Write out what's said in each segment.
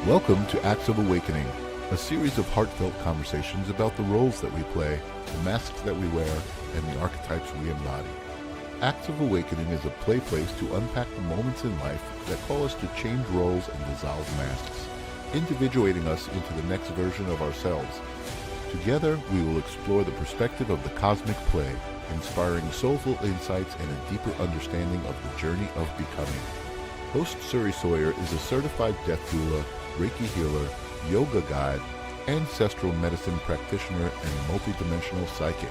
Welcome to Acts of Awakening, a series of heartfelt conversations about the roles that we play, the masks that we wear, and the archetypes we embody. Acts of Awakening is a play place to unpack the moments in life that call us to change roles and dissolve masks, individuating us into the next version of ourselves. Together, we will explore the perspective of the cosmic play, inspiring soulful insights and a deeper understanding of the journey of becoming. Host Suri Sawyer is a certified death doula, Reiki healer, yoga guide, ancestral medicine practitioner, and multidimensional psychic.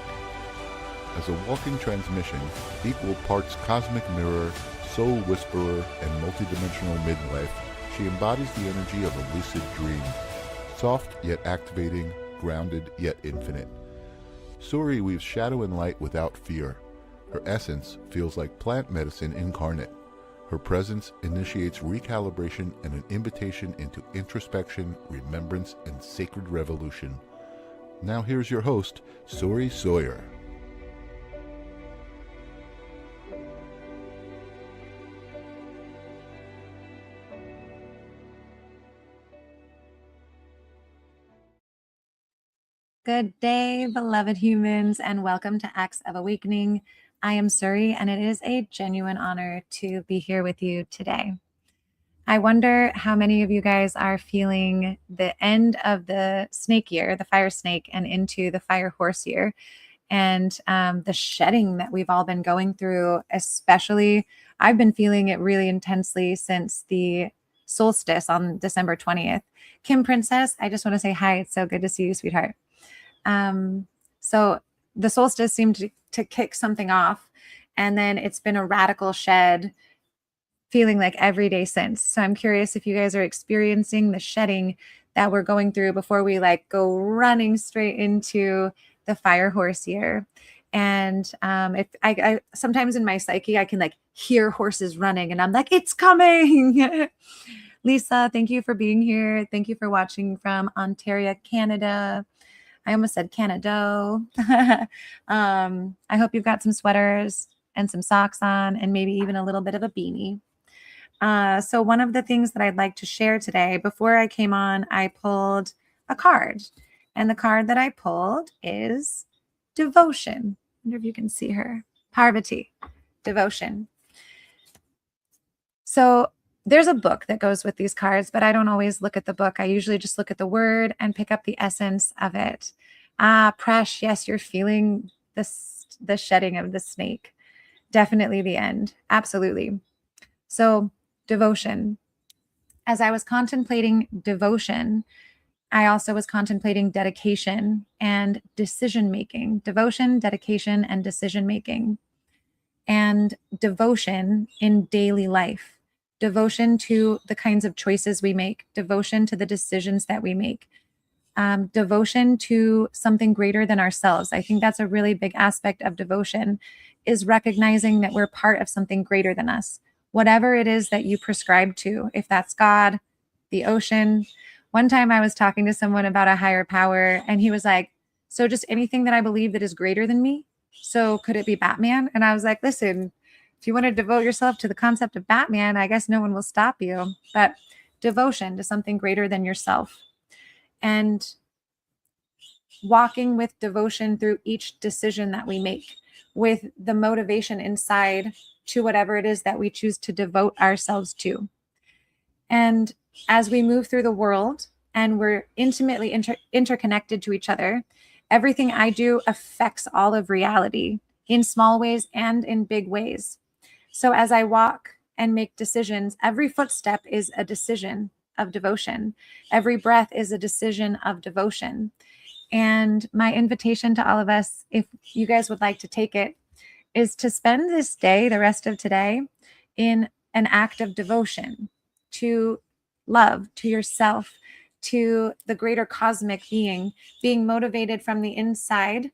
As a walking transmission, equal parts cosmic mirror, soul whisperer, and multidimensional midwife, she embodies the energy of a lucid dream, soft yet activating, grounded yet infinite. Suri weaves shadow and light without fear. Her essence feels like plant medicine incarnate. Her presence initiates recalibration and an invitation into introspection, remembrance, and sacred revolution. Now here's your host, Suri Sawyer. Good day, beloved humans, and welcome to Acts of Awakening. I am Suri, and it is a genuine honor to be here with you today. I wonder how many of you guys are feeling the end of the snake year, the fire snake, and into the fire horse year, and the shedding that we've all been going through. Especially, I've been feeling it really intensely since the solstice on December 20th. Kim Princess, I just want to say hi. It's so good to see you, sweetheart. So the solstice seemed to kick something off, and then it's been a radical shed feeling like every day since. So I'm curious if you guys are experiencing the shedding that we're going through before we go running straight into the fire horse year. And if I sometimes in my psyche, I can hear horses running and I'm like, it's coming. Lisa, thank you for being here. Thank you for watching from Ontario, Canada. I almost said Canada. I hope you've got some sweaters and some socks on and maybe even a little bit of a beanie. So one of the things that I'd like to share today, before I came on, I pulled a card. And the card that I pulled is devotion. I wonder if you can see her. Parvati, devotion. So there's a book that goes with these cards, but I don't always look at the book. I usually just look at the word and pick up the essence of it. Presh, yes, you're feeling the shedding of the snake. Definitely the end. Absolutely. So devotion. As I was contemplating devotion, I also was contemplating dedication and decision-making. Devotion, dedication, and decision-making. And devotion in daily life. Devotion to the kinds of choices we make, devotion to the decisions that we make, devotion to something greater than ourselves. I think that's a really big aspect of devotion, is recognizing that we're part of something greater than us. Whatever it is that you prescribe to, if that's God, the ocean. One time I was talking to someone about a higher power, and he was like, so just anything that I believe that is greater than me? So could it be Batman? And I was like, listen, if you want to devote yourself to the concept of Batman, I guess no one will stop you. But devotion to something greater than yourself. And walking with devotion through each decision that we make, with the motivation inside to whatever it is that we choose to devote ourselves to. And as we move through the world and we're intimately interconnected to each other, everything I do affects all of reality in small ways and in big ways. So as I walk and make decisions, every footstep is a decision of devotion. Every breath is a decision of devotion. And my invitation to all of us, if you guys would like to take it, is to spend this day, the rest of today, in an act of devotion to love, to yourself, to the greater cosmic being motivated from the inside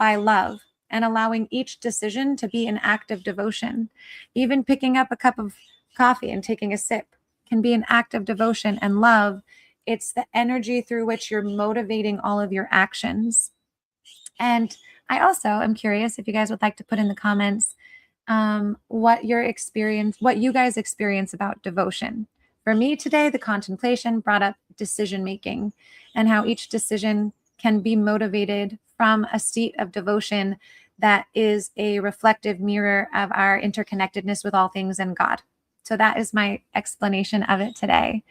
by love. And allowing each decision to be an act of devotion. Even picking up a cup of coffee and taking a sip can be an act of devotion and love. It's the energy through which you're motivating all of your actions. And I also am curious if you guys would like to put in the comments what you guys experience about devotion. For me today, the contemplation brought up decision making and how each decision can be motivated from a seat of devotion that is a reflective mirror of our interconnectedness with all things and God. So that is my explanation of it today.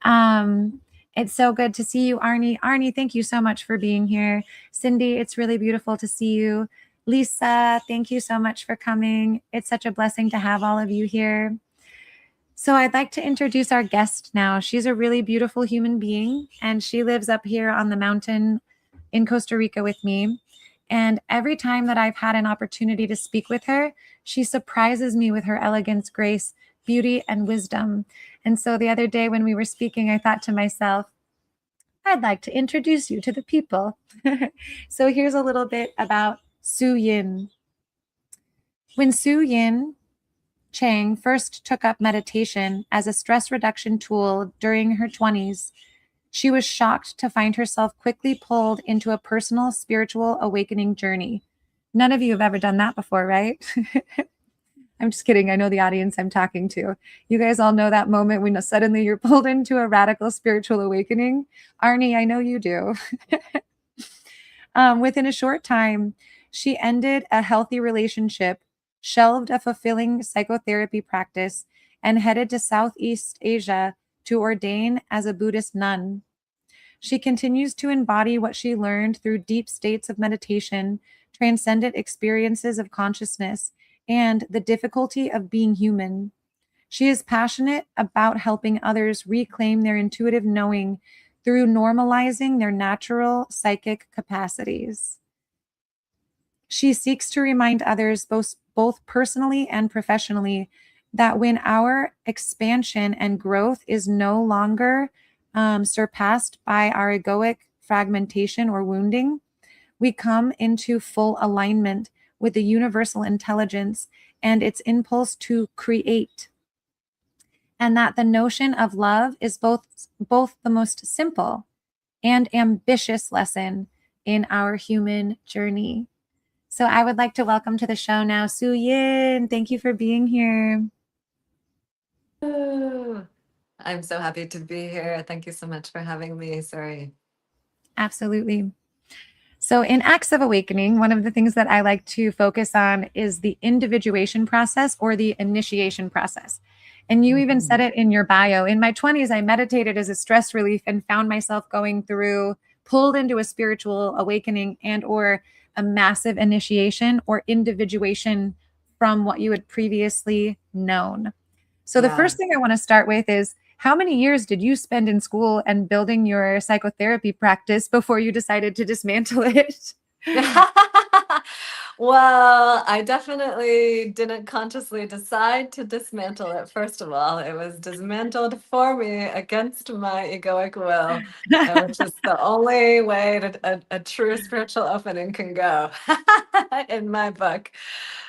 It's so good to see you, Arnie. Arnie, thank you so much for being here. Cindy, it's really beautiful to see you. Lisa, thank you so much for coming. It's such a blessing to have all of you here. So I'd like to introduce our guest now. She's a really beautiful human being, and she lives up here on the mountain in Costa Rica with me. And every time that I've had an opportunity to speak with her, she surprises me with her elegance, grace, beauty, and wisdom. And so the other day when we were speaking, I thought to myself, I'd like to introduce you to the people. So here's a little bit about Tsu-Yin. When Tsu-Yin Chang first took up meditation as a stress reduction tool during her 20s, she was shocked to find herself quickly pulled into a personal spiritual awakening journey. None of you have ever done that before, right? I'm just kidding. I know the audience I'm talking to. You guys all know that moment when suddenly you're pulled into a radical spiritual awakening. Arnie, I know you do. Within a short time, she ended a healthy relationship, shelved a fulfilling psychotherapy practice, and headed to Southeast Asia to ordain as a Buddhist nun. She continues to embody what she learned through deep states of meditation, transcendent experiences of consciousness, and the difficulty of being human. She is passionate about helping others reclaim their intuitive knowing through normalizing their natural psychic capacities. She seeks to remind others, both personally and professionally, that when our expansion and growth is no longer surpassed by our egoic fragmentation or wounding, we come into full alignment with the universal intelligence and its impulse to create. And that the notion of love is both the most simple and ambitious lesson in our human journey. So I would like to welcome to the show now, Tsu-Yin. Thank you for being here. Ooh, I'm so happy to be here. Thank you so much for having me. Sorry. Absolutely. So in Acts of Awakening, one of the things that I like to focus on is the individuation process or the initiation process. And you even said it in your bio. In my 20s, I meditated as a stress relief and found myself going through, pulled into a spiritual awakening and or a massive initiation or individuation from what you had previously known. So the Yeah. first thing I want to start with is, how many years did you spend in school and building your psychotherapy practice before you decided to dismantle it? Well, I definitely didn't consciously decide to dismantle it. First of all, it was dismantled for me against my egoic will, which is the only way that a true spiritual opening can go, in my book.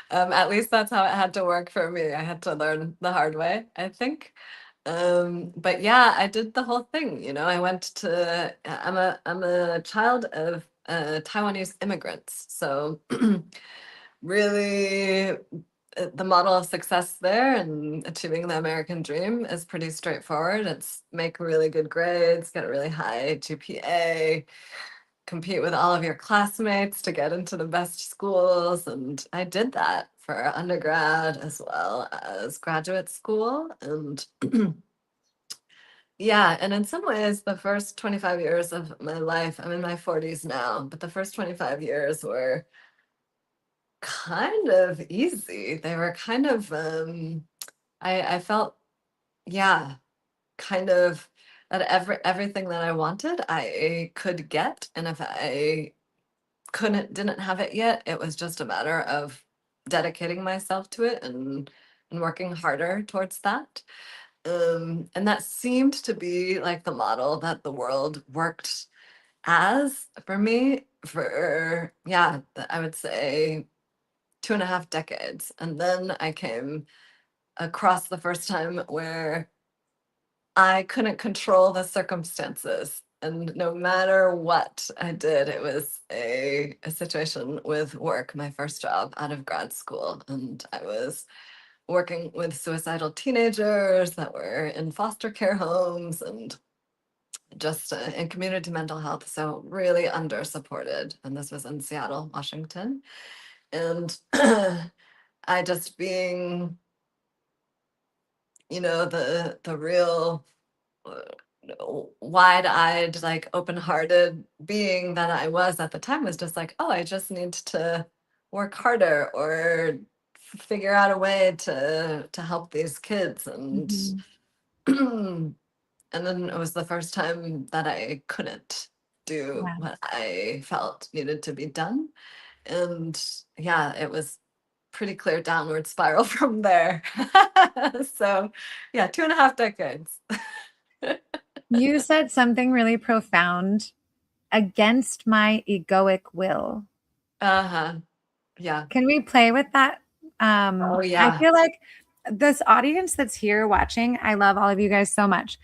At least that's how it had to work for me. I had to learn the hard way, I think. But yeah, I did the whole thing. I went to. I'm a child of Taiwanese immigrants, so really the model of success there and achieving the American dream is pretty straightforward. It's make really good grades, get a really high GPA, compete with all of your classmates to get into the best schools. And I did that for undergrad as well as graduate school. And yeah, and in some ways, the first 25 years of my life, I'm in my 40s now, but the first 25 years were kind of easy. They were kind of, I felt, yeah, kind of that everything that I wanted, I could get. And if I didn't have it yet, it was just a matter of dedicating myself to it and working harder towards that. And that seemed to be like the model that the world worked as for me for, yeah, I would say 2.5 decades. And then I came across the first time where I couldn't control the circumstances. And no matter what I did, it was a situation with work, my first job out of grad school. And I was working with suicidal teenagers that were in foster care homes and just in community mental health. So really under supported. And this was in Seattle, Washington. And I just being, the real wide-eyed, like open-hearted being that I was at the time was just like, oh, I just need to work harder or figure out a way to help these kids. And and then it was the first time that I couldn't do Yeah. what I felt needed to be done. And yeah, it was pretty clear downward spiral from there. So yeah, 2.5 decades. You said something really profound, against my egoic will. Uh-huh. Yeah. Can we play with that? Oh I yeah. feel like this audience that's here watching, I love all of you guys so much.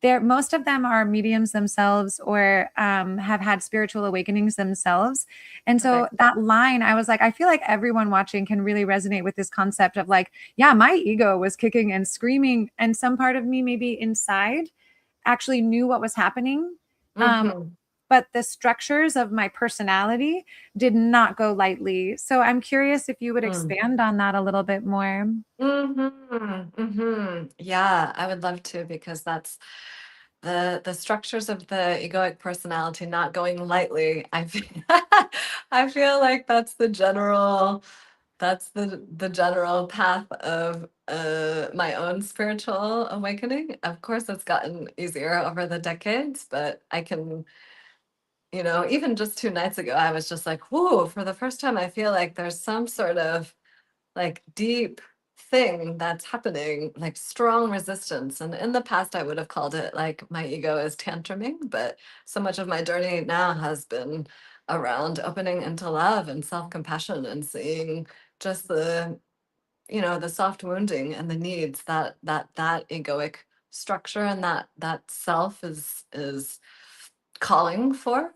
Most of them are mediums themselves or have had spiritual awakenings themselves. And so Okay. that line, I was like, I feel like everyone watching can really resonate with this concept of like, yeah, my ego was kicking and screaming. And some part of me, maybe inside, actually knew what was happening. Mhm. But the structures of my personality did not go lightly. So I'm curious if you would Mm. expand on that a little bit more. Mhm. Mhm. Yeah, I would love to, because that's the structures of the egoic personality not going lightly. I feel, I feel like that's the general path of my own spiritual awakening. Of course, it's gotten easier over the decades, but I can, even just 2 nights ago, I was just like, whoa, for the first time, I feel like there's some sort of like deep thing that's happening, like strong resistance. And in the past, I would have called it like my ego is tantruming, but so much of my journey now has been around opening into love and self-compassion and seeing just the soft wounding and the needs that egoic structure and that self is calling for.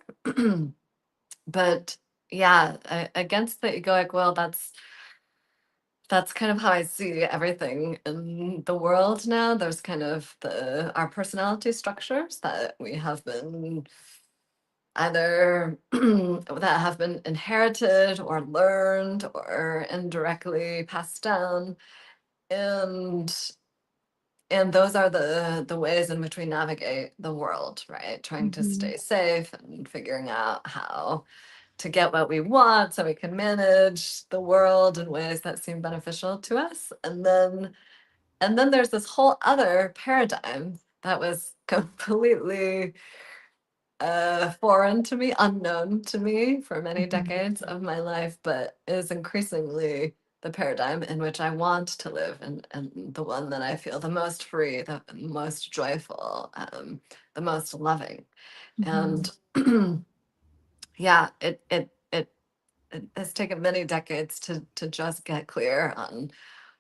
But yeah, against the egoic will, that's kind of how I see everything in the world now. There's kind of our personality structures that we have been either that have been inherited or learned or indirectly passed down. And those are the ways in which we navigate the world, right? Trying to Mhm. stay safe and figuring out how to get what we want so we can manage the world in ways that seem beneficial to us. And then there's this whole other paradigm that was completely foreign to me, unknown to me for many Mhm. decades of my life, but is increasingly the paradigm in which I want to live, and the one that I feel the most free, the most joyful, the most loving. Mhm. And yeah, it has taken many decades to just get clear on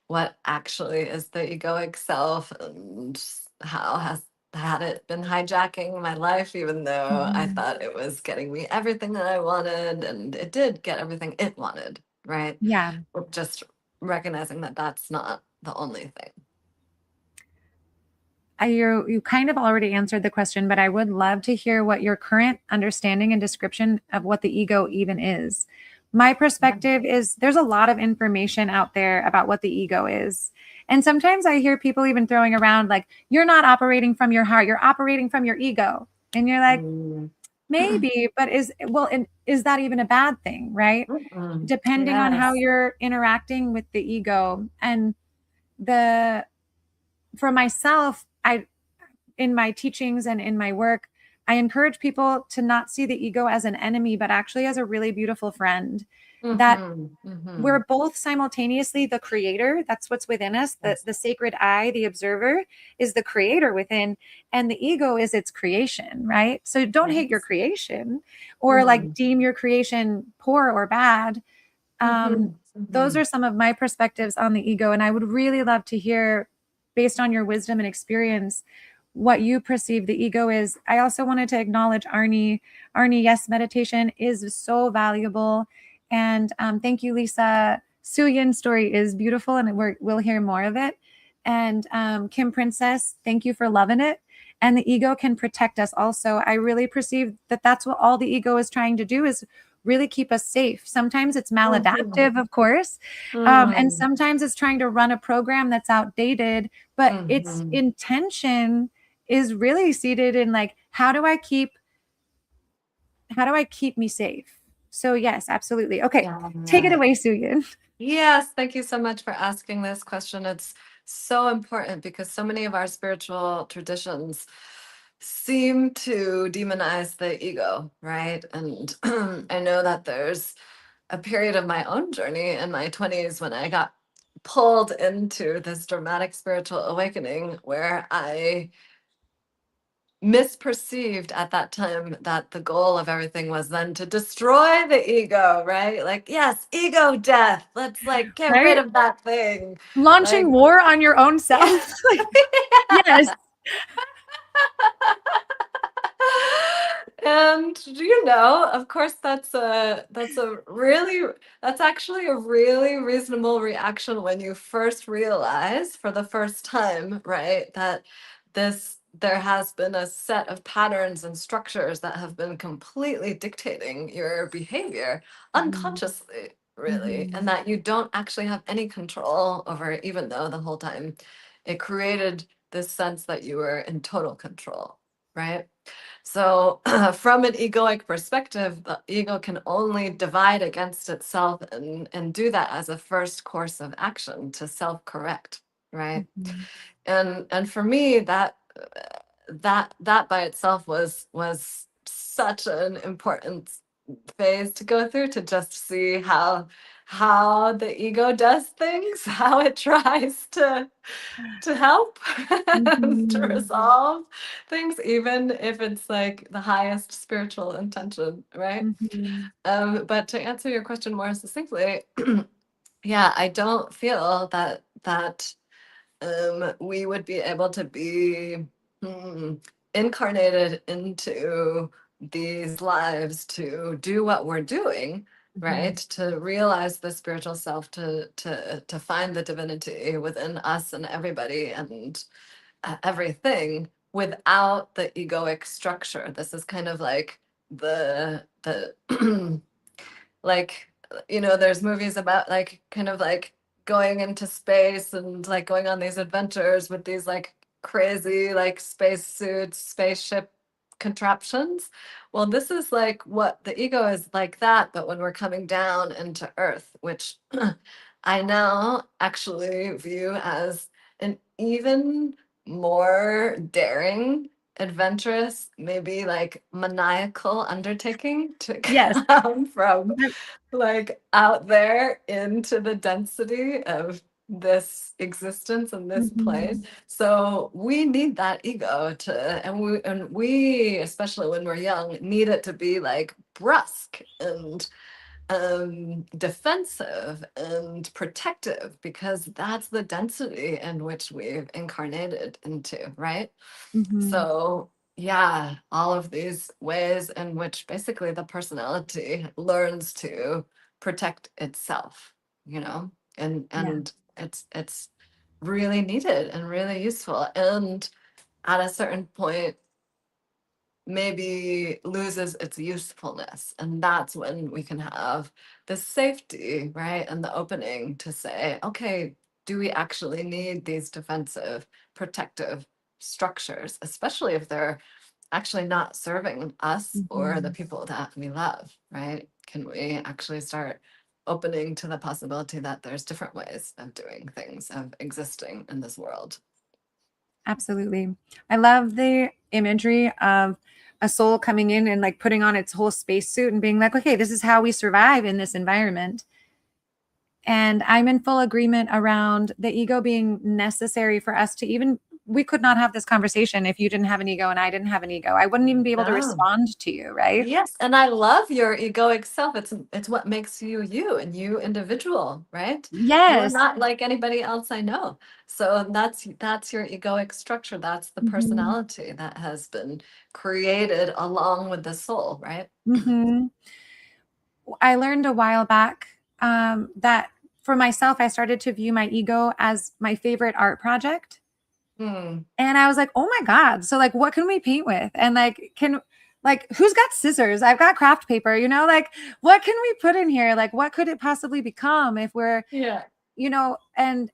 what actually is the egoic self and how has had it been hijacking my life, even though I Mhm. thought it was getting me everything that I wanted, and it did get everything it wanted, right? Yeah. But just recognizing that that's not the only thing. You kind of already answered the question, but I would love to hear what your current understanding and description of what the ego even is. My perspective is there's a lot of information out there about what the ego is. And sometimes I hear people even throwing around like, you're not operating from your heart, you're operating from your ego. And you're like, Mm. maybe, but is that even a bad thing, right? Mm-mm. Depending on how Yes. you're interacting with the ego. And the for myself, I in my teachings and in my work, I encourage people to not see the ego as an enemy, but actually as a really beautiful friend. That Mm-hmm. Mm-hmm. we're both simultaneously the creator. That's what's within us. The, Yes. the sacred I, the observer, is the creator within, and the ego is its creation, right? So don't hate your Yes. creation or like Mm. deem your creation poor or bad. Um, Mm-hmm. Mm-hmm. those are some of my perspectives on the ego. And I would really love to hear, based on your wisdom and experience, what you perceive the ego is. I also wanted to acknowledge Arnie. Arnie, yes, meditation is so valuable. And thank you, Lisa, Tsu-Yin's story is beautiful, and we'll hear more of it. And Kim Princess, thank you for loving it. And the ego can protect us also. I really perceive that that's what all the ego is trying to do, is really keep us safe. Sometimes it's maladaptive, of course. And sometimes it's trying to run a program that's outdated, but its intention is really seated in like, how do I keep me safe? So yes, absolutely. Okay. Take it away, Tsu-Yin. Yes, thank you so much for asking this question. It's so important because so many of our spiritual traditions seem to demonize the ego, right? And I know that there's a period of my own journey in my 20s when I got pulled into this dramatic spiritual awakening where I misperceived at that time that the goal of everything was then to destroy the ego, right? Like, yes, ego death. Let's like get Right? rid of that thing. Launching Like, war on your own self. Yes. And of course that's actually a really reasonable reaction when you first realize for the first time, right, that there has been a set of patterns and structures that have been completely dictating your behavior unconsciously, really, and that you don't actually have any control over it, even though the whole time it created this sense that you were in total control, right? So from an egoic perspective, the ego can only divide against itself and do that as a first course of action to self-correct, right? And for me, that by itself was such an important phase to go through, to just see how the ego does things, how it tries to help and to resolve things, even if it's like the highest spiritual intention, right? But to answer your question more succinctly, yeah, I don't feel that we would be able to be incarnated into these lives to do what we're doing, right? To realize the spiritual self, to find the divinity within us and everybody and everything without the egoic structure. This is kind of like the like, there's movies about like kind of like going into space and like going on these adventures with these like crazy like space suits, spaceship contraptions. Well, this is like what the ego is like that, but when we're coming down into Earth, which I now actually view as an even more daring, adventurous, maybe like maniacal undertaking to Yes. come from like out there into the density of this existence and this plane. So we need that ego and we especially when we're young need it to be like brusque and defensive and protective, because that's the density in which we've incarnated into, right? So yeah, all of these ways in which basically the personality learns to protect itself, and it's really needed and really useful, and at a certain point maybe loses its usefulness. And that's when we can have the safety, right? And the opening to say, okay, do we actually need these defensive, protective structures, especially if they're actually not serving us or the people that we love, right? Can we actually start opening to the possibility that there's different ways of doing things, of existing in this world? Absolutely. I love the imagery of a soul coming in and like putting on its whole spacesuit and being like, okay, this is how we survive in this environment. And I'm in full agreement around the ego being necessary for us to even, we could not have this conversation if you didn't have an ego and I didn't have an ego. I wouldn't even be able to No. respond to you, right? Yes, and I love your egoic self. It's what makes you you and you individual, right? You are Yes. not like anybody else I know. So that's your egoic structure. That's the personality that has been created along with the soul, right? I learned a while back that for myself, I started to view my ego as my favorite art project. Mm. And I was like, oh my God. So like, what can we paint with? And like, who's got scissors? I've got craft paper, like, what can we put in here? Like, what could it possibly become if we're, Yeah. and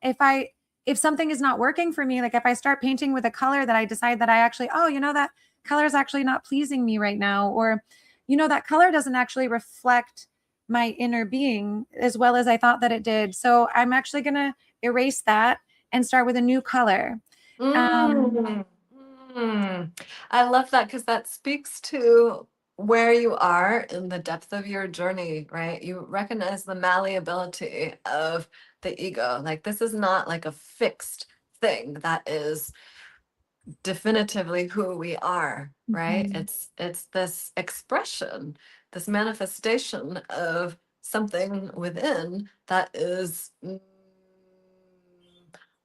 if something is not working for me, like if I start painting with a color that I decide that I actually, that color is actually not pleasing me right now, or, that color doesn't actually reflect my inner being as well as I thought that it did. So I'm actually going to erase that and start with a new color. Mm. Mm. I love that because that speaks to where you are in the depth of your journey, right? You recognize the malleability of the ego. Like this is not like a fixed thing that is definitively who we are, right? Mhm. It's this expression, this manifestation of something within that is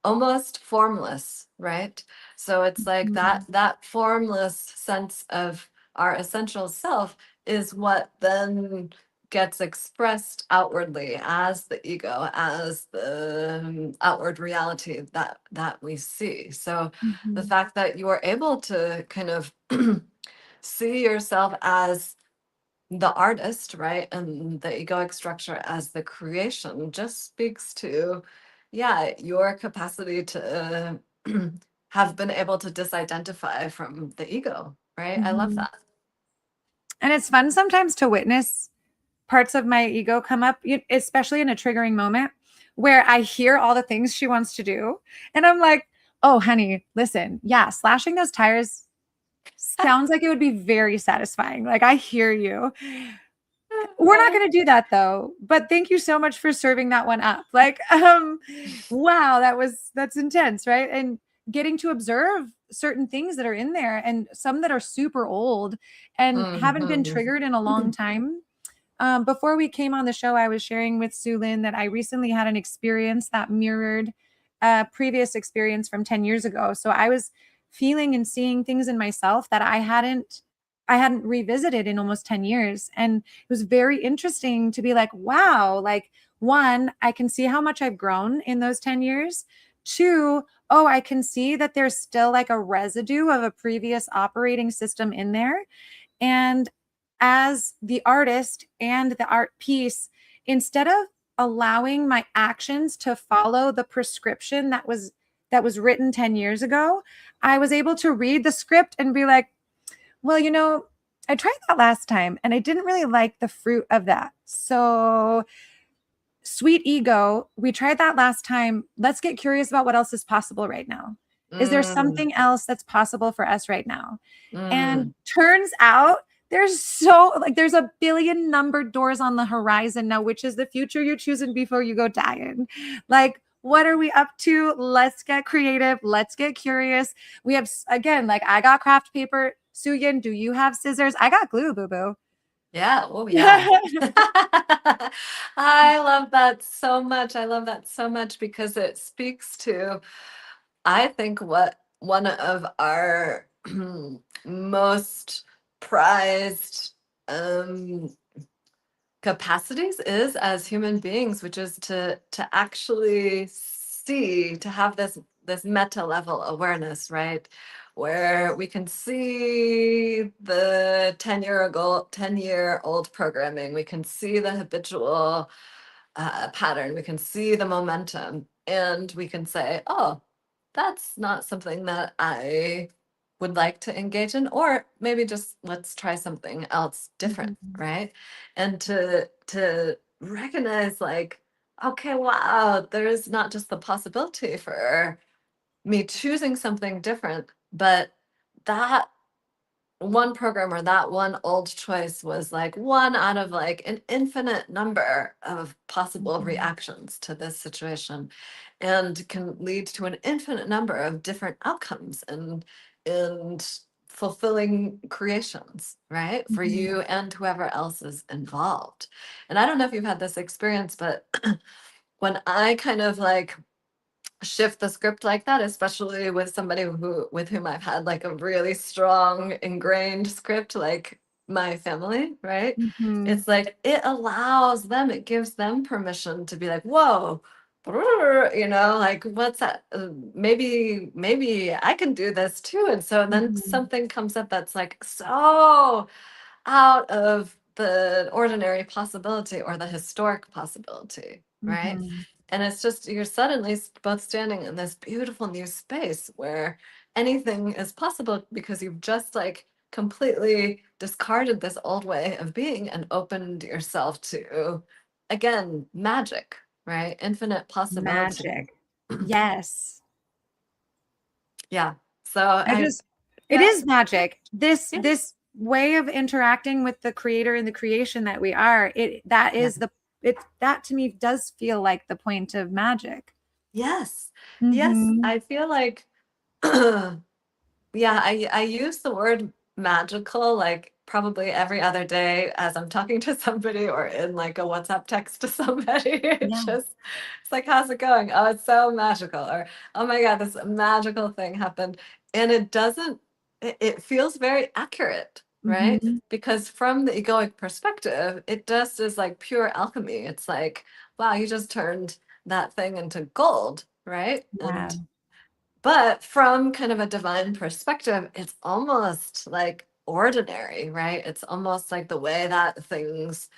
almost formless, right? So it's like Mhm. that formless sense of our essential self is what then gets expressed outwardly as the ego, as the outward reality that we see. So the Mhm. fact that you are able to kind of see yourself as the artist, right? And the egoic structure as the creation just speaks to, yeah, your capacity to have been able to disidentify from the ego, right? I love Mhm. that. And it's fun sometimes to witness parts of my ego come up, especially in a triggering moment where I hear all the things she wants to do. And I'm like, oh, honey, listen, yeah, slashing those tires sounds like it would be very satisfying. Like, I hear you. We're not going to do that though. But thank you so much for serving that one up. Like, wow, that's intense, right? And getting to observe certain things that are in there and some that are super old and haven't been Mhm. triggered in a long time. Before we came on the show, I was sharing with Tsu-Yin that I recently had an experience that mirrored a previous experience from 10 years ago. So I was feeling and seeing things in myself that I hadn't revisited in almost 10 years. And it was very interesting to be like, wow, like one, I can see how much I've grown in those 10 years. Two, oh, I can see that there's still like a residue of a previous operating system in there. And as the artist and the art piece, instead of allowing my actions to follow the prescription that was written 10 years ago, I was able to read the script and be like, well, I tried that last time and I didn't really like the fruit of that. So, sweet ego, we tried that last time. Let's get curious about what else is possible right now. Is there Mm, something else that's possible for us right now? And mm. turns out there's a billion numbered doors on the horizon now, which is the future you're choosing before you go dying. Like, what are we up to? Let's get creative. Let's get curious. We have, again, like I got craft paper. Tsu-Yin, do you have scissors? I got glue, boo boo. Yeah. Oh, yeah. I love that so much. I love that so much because it speaks to, I think, what one of our most prized um, capacities is as human beings, which is to actually see, to have this meta level awareness, right? Where we can see the 10-year old programming, we can see the habitual pattern, we can see the momentum, and we can say, oh, that's not something that I would like to engage in, or maybe just let's try something else different, Mhm. right? And to recognize like, okay, wow, there's not just the possibility for me choosing something different, but that one program or that one old choice was like one out of like an infinite number of possible Mhm. reactions to this situation, and can lead to an infinite number of different outcomes and fulfilling creations, right, for Mhm. you and whoever else is involved. And I don't know if you've had this experience, but when I kind of like shift the script like that, especially with somebody with whom I've had like a really strong ingrained script, like my family, right? Mhm. It's like it allows them, it gives them permission to be like, whoa, you know, like what's that? Maybe I can do this too. And so then Mhm. something comes up that's like so out of the ordinary possibility or the historic possibility, right? Mhm. And it's just you're suddenly both standing in this beautiful new space where anything is possible because you've just like completely discarded this old way of being and opened yourself to, again, magic, right? Infinite possibility. Magic. Yes. Yeah. So I just it yeah, is magic. This yeah, this way of interacting with the creator and the creation that we are, that yeah. is that to me does feel like the point of magic. Yes. Yes. Mhm. I feel like yeah, I use the word magical like probably every other day as I'm talking to somebody or in like a WhatsApp text to somebody. Yeah. It's like, how's it going? Oh, it's so magical. Or, oh my God, this magical thing happened. And it doesn't, it feels very accurate, right? Mhm. Because from the egoic perspective, it just is like pure alchemy. It's like, wow, you just turned that thing into gold, right? Yeah. But from kind of a divine perspective, it's almost like ordinary, right? It's almost like the way that things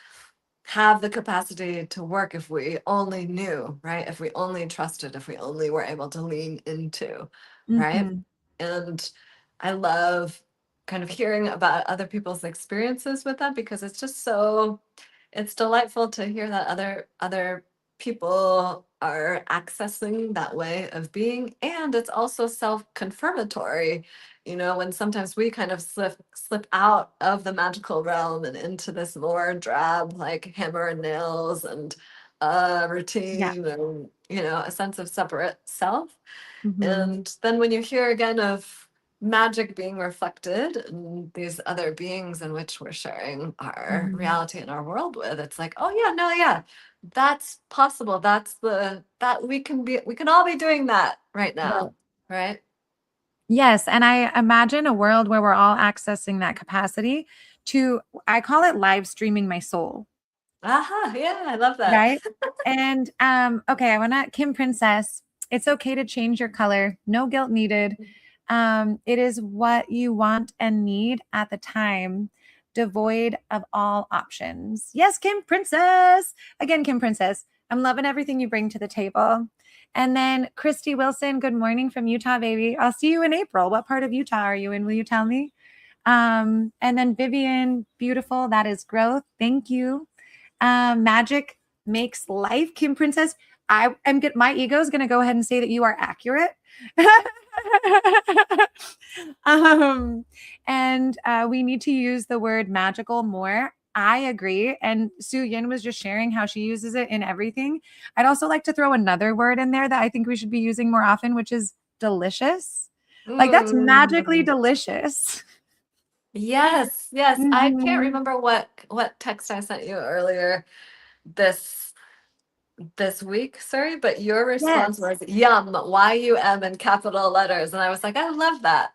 have the capacity to work if we only knew, right? If we only trusted, if we only were able to lean into, right? Mhm. And I love kind of hearing about other people's experiences with that because it's just so it's delightful to hear that other people are accessing that way of being, and it's also self-confirmatory, you know, when sometimes we kind of slip out of the magical realm and into this more drab like hammer and nails and Yeah. routine and you know a sense of separate self. Mhm. And then when you hear again of magic being reflected and these other beings in which we're sharing our Mhm. reality and our world with, it's like, oh yeah, no, yeah, that's possible. That's that we can all be doing that right Right. now, right? Yes, and I imagine a world where we're all accessing that capacity to I call it live streaming my soul. Aha, yeah, I love that. Right? And, okay, I wanna Kim Princess, it's okay to change your color, no guilt needed. It is what you want and need at the time, devoid of all options. Yes, Kim Princess! Again, Kim Princess, I'm loving everything you bring to the table. And then Christy Wilson, good morning from Utah, baby. I'll see you in April. What part of Utah are you in? Will you tell me? And then Vivian, beautiful. That is growth. Thank you. Magic makes life. Kim Princess, I am get my ego is going to go ahead and say that you are accurate. um, and we need to use the word magical more. I agree. And Tsu-Yin was just sharing how she uses it in everything. I'd also like to throw another word in there that I think we should be using more often, which is delicious. Like that's magically Mm, delicious. yes, yes. I can't Mhm. remember what text I sent you earlier this this week, sorry, but your response Yes. was yum, Y-U-M in capital letters. And I was like, I love that.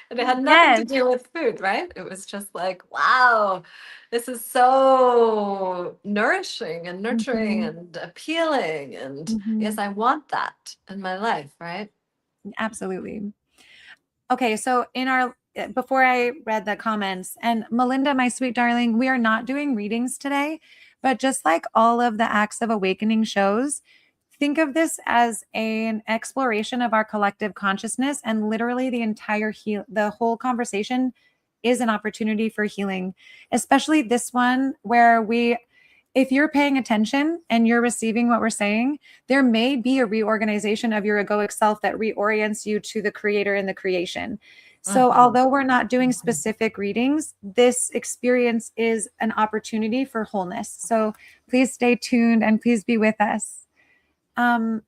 And it had nothing to Yes. do with food, right? It was just like, wow, this is so nourishing and nurturing Mhm. and appealing. And yes, Mhm. I want that in my life, right? Absolutely. Okay, so in our before I read the comments, and Melinda, my sweet darling, we are not doing readings today, but just like all of the Acts of Awakening shows, think of this as an exploration of our collective consciousness, and literally the whole conversation is an opportunity for healing, especially this one where if you're paying attention and you're receiving what we're saying, there may be a reorganization of your egoic self that reorients you to the creator and the creation. So, Mhm. although we're not doing specific readings, this experience is an opportunity for wholeness. So, please stay tuned and please be with us. Um,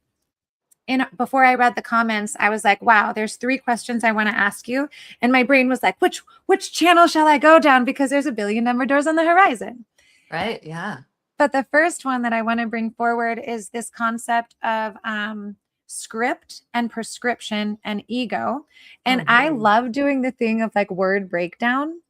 and before I read the comments, I was like, wow, there's 3 questions I want to ask you. And my brain was like, which channel shall I go down? Because there's a billion number doors on the horizon. Right? Yeah. But the first one that I want to bring forward is this concept of script and prescription and ego. And I Mhm. love doing the thing of like word breakdown.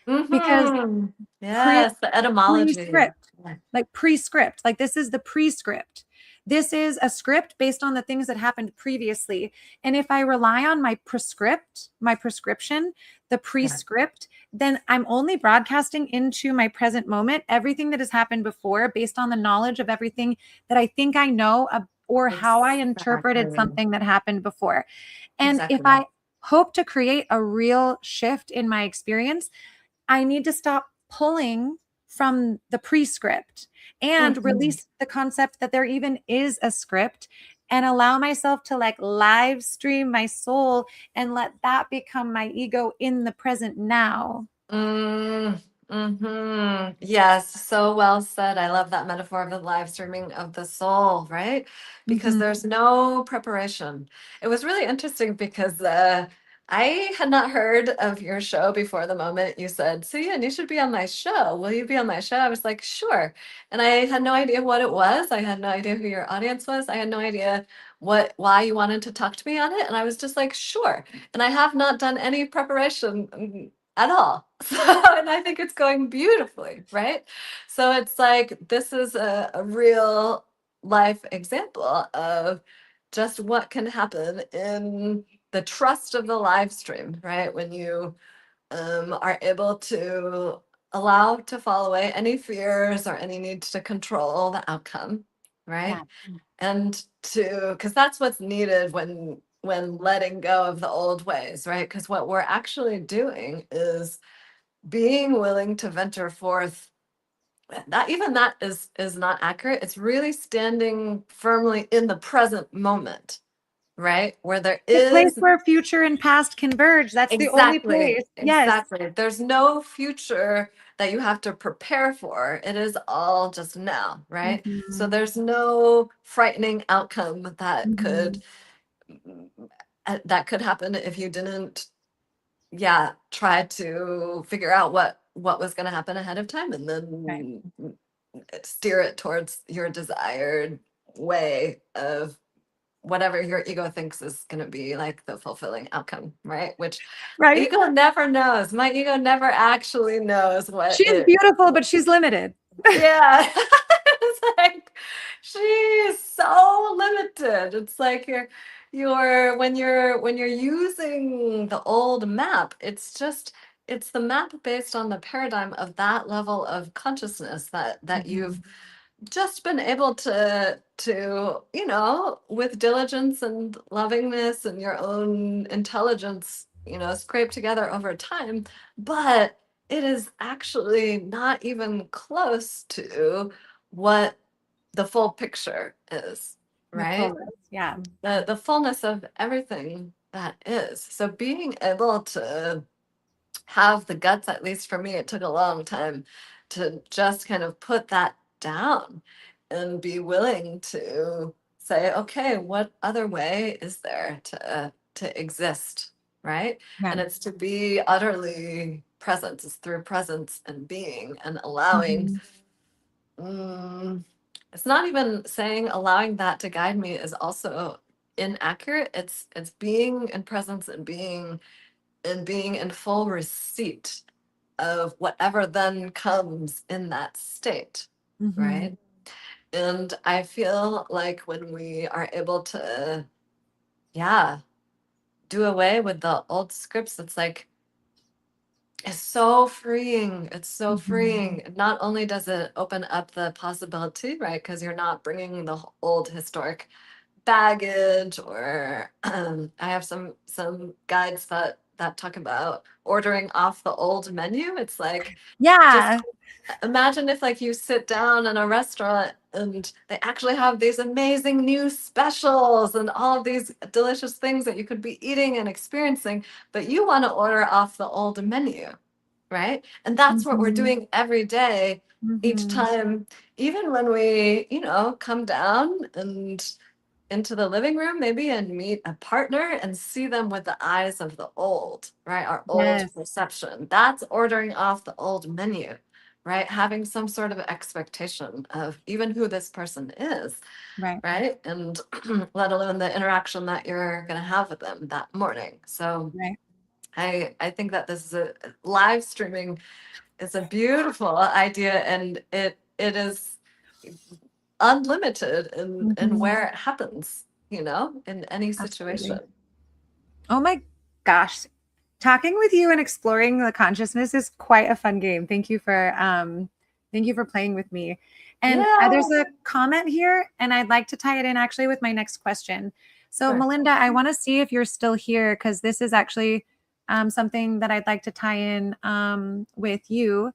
because Mm-hmm. pre Yes, the etymology. prescript, like prescript, like this is the prescript. This is a script based on the things that happened previously. And if I rely on my prescript, my prescription, the Yeah. prescript, then I'm only broadcasting into my present moment everything that has happened before based on the knowledge of everything that I think I know or how I interpreted Exactly. something that happened before. And if Exactly. I hope to create a real shift in my experience, I need to stop pulling from the prescript and Mhm. release the concept that there even is a script and allow myself to like live stream my soul and let that become my ego in the present now. Yes, so well said. I love that metaphor of the live streaming of the soul, right? Because Mhm. there's no preparation. It was really interesting because I had not heard of your show before the moment you said, Tsu-Yin, you should be on my show. Will you be on my show? I was like, sure. And I had no idea what it was. I had no idea who your audience was. I had no idea why you wanted to talk to me on it. And I was just like, sure. And I have not done any preparation at all. So, and I think it's going beautifully, right? So it's like this is a real life example of just what can happen in the trust of the live stream, right? When you are able to allow to fall away any fears or any need to control the outcome, Yeah. right? And to because that's what's needed when letting go of the old ways, right? Because what we're actually doing is being willing to venture forth. That even that is not accurate. It's really standing firmly in the present moment, right? Where there The place is where future and past converge. That's the only exactly, place. Yes. exactly. There's no future that you have to prepare for. It is all just now, right? So Mhm. there's no frightening outcome Mhm. that could happen if you didn't, yeah, try to figure out what was going to happen ahead of time and Right. then steer it towards your desired way of whatever your ego thinks is going to be like the fulfilling outcome, right? Which Right. ego never knows. My ego never actually knows what She's it. beautiful, but she's limited. Yeah. It's like she's so limited. It's like when you're using the old map, it's the map based on the paradigm of that level of consciousness that you've Mhm. just been able to with diligence and lovingness and your own intelligence scrape together over time, but it is actually not even close to what the full picture is, The right? fullest. Yeah. The fullness of everything that is. So being able to have the guts, at least for me, it took a long time to just kind of put that down and be willing to say, okay, what other way is there to exist, right? Yeah. And it's to be utterly present. It's through presence and being and allowing. Mhm. mm, it's not even saying allowing that to guide me is also inaccurate. It's being in presence and being in full receipt of whatever then comes in that state, Mhm. right? And I feel like when we are able to, yeah, do away with the old scripts, it's so freeing. It's so Mhm. freeing. Not only does it open up the possibility, right? Because you're not bringing the old historic baggage or I have some guides that talk about ordering off the old menu. It's like just Yeah. imagine if like you sit down in a restaurant and they actually have these amazing new specials and all of these delicious things that you could be eating and experiencing, but you want to order off the old menu, right? And that's what we're Mhm. doing every day, each Mhm. time, even when we, come down and into the living room maybe and meet a partner and see them with the eyes of the old, right? Our old Yes. perception. That's ordering off the old menu, right? Having some sort of expectation of even who this person is, Right. right? And let alone the interaction that you're going to have with them that morning. So Right. I think that this is a live streaming is a beautiful idea, and it is unlimited in Mhm. where it happens, in any situation. Absolutely. Oh my gosh. Talking with you and exploring the consciousness is quite a fun game. Thank you for playing with me. And there's Yeah. a comment here, and I'd like to tie it in actually with my next question. So, Sure. Melinda, I want to see if you're still here because this is actually something that I'd like to tie in with you.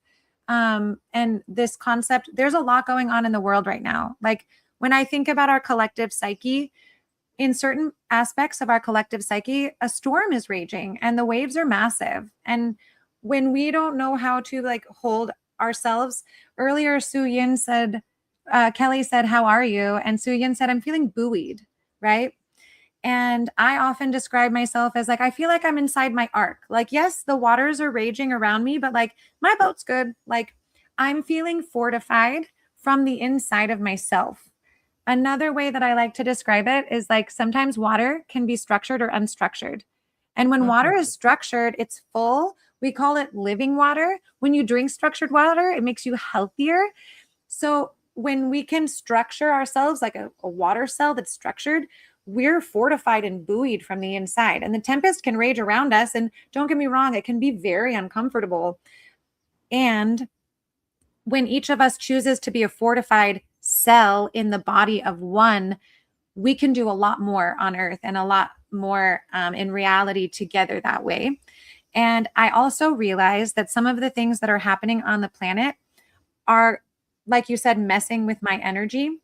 And this concept, there's a lot going on in the world right now. Like when I think about our collective psyche, in certain aspects of our collective psyche, a storm is raging and the waves are massive. And when we don't know how to like hold ourselves, earlier Tsu-Yin said, Kelly said, "How are you?" And Tsu-Yin said, "I'm feeling buoyed," right? And I often describe myself as like, I feel like I'm inside my ark. Like, yes, the waters are raging around me, but like my boat's good. Like, I'm feeling fortified from the inside of myself. Another way that I like to describe it is like sometimes water can be structured or unstructured. And when water is structured, it's full. We call it living water. When you drink structured water, it makes you healthier. So when we can structure ourselves like a water cell that's structured, we're fortified and buoyed from the inside. And the tempest can rage around us. And don't get me wrong, it can be very uncomfortable. And when each of us chooses to be a fortified cell in the body of one, we can do a lot more on earth and a lot more in reality together that way. And I also realized that some of the things that are happening on the planet are, like you said, messing with my energy.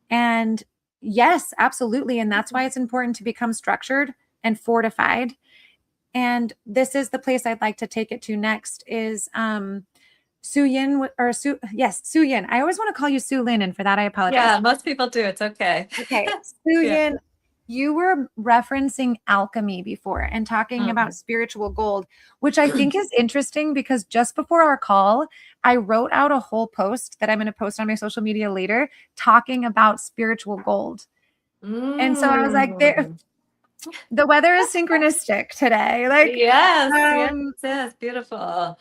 And yes, absolutely. And that's why it's important to become structured and fortified. And this is the place I'd like to take it to next is Tsu-Yin or Su yes, Tsu-Yin. I always want to call you Su-Lin, and for that I apologize. Yeah, most people do. It's okay. Okay, Tsu-Yin, you were referencing alchemy before and talking about spiritual gold, which I think is interesting because just before our call, I wrote out a whole post that I'm going to post on my social media later talking about spiritual gold. And so I was like, the weather is synchronistic today. Like, yes, beautiful.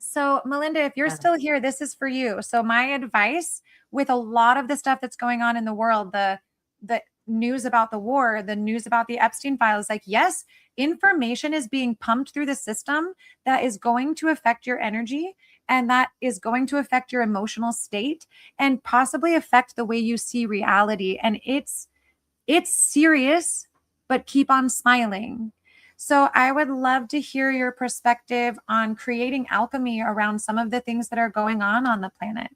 So, Melinda, if you're still here, this is for you. So, my advice with a lot of the stuff that's going on in the world, the news about the war, the news about the Epstein files, like, yes, information is being pumped through the system that is going to affect your energy and that is going to affect your emotional state and possibly affect the way you see reality. And it's serious, but keep on smiling. So I would love to hear your perspective on creating alchemy around some of the things that are going on the planet.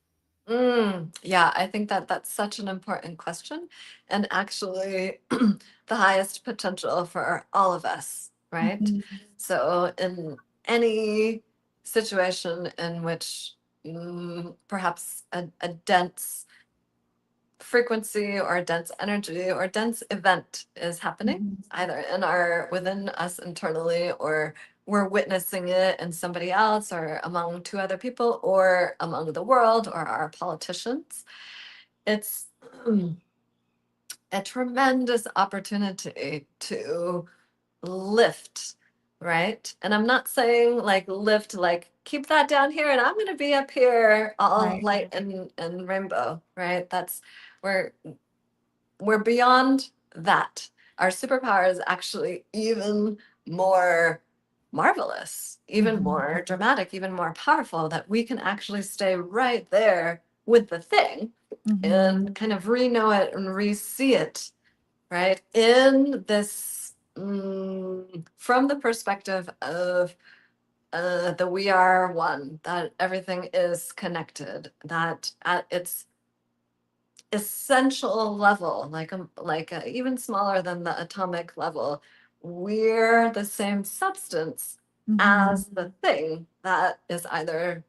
Yeah, I think that that's such an important question, and actually the highest potential for all of us, right? Mhm. So in any situation in which perhaps a dense frequency or dense energy or dense event is happening, Mhm. either within us internally, or we're witnessing it in somebody else or among two other people or among the world or our politicians. It's a tremendous opportunity to lift, right? And I'm not saying like lift, like keep that down here and I'm going to be up here all Right. light and rainbow, right? That's where we're beyond that. Our superpower is actually even more marvelous, even Mhm. more dramatic, even more powerful, that we can actually stay right there with the thing Mhm. and kind of re-know it and re-see it, right? In this, from the perspective of the we are one, that everything is connected, that at its essential level, even smaller than the atomic level, we're the same substance Mhm. as the thing that is either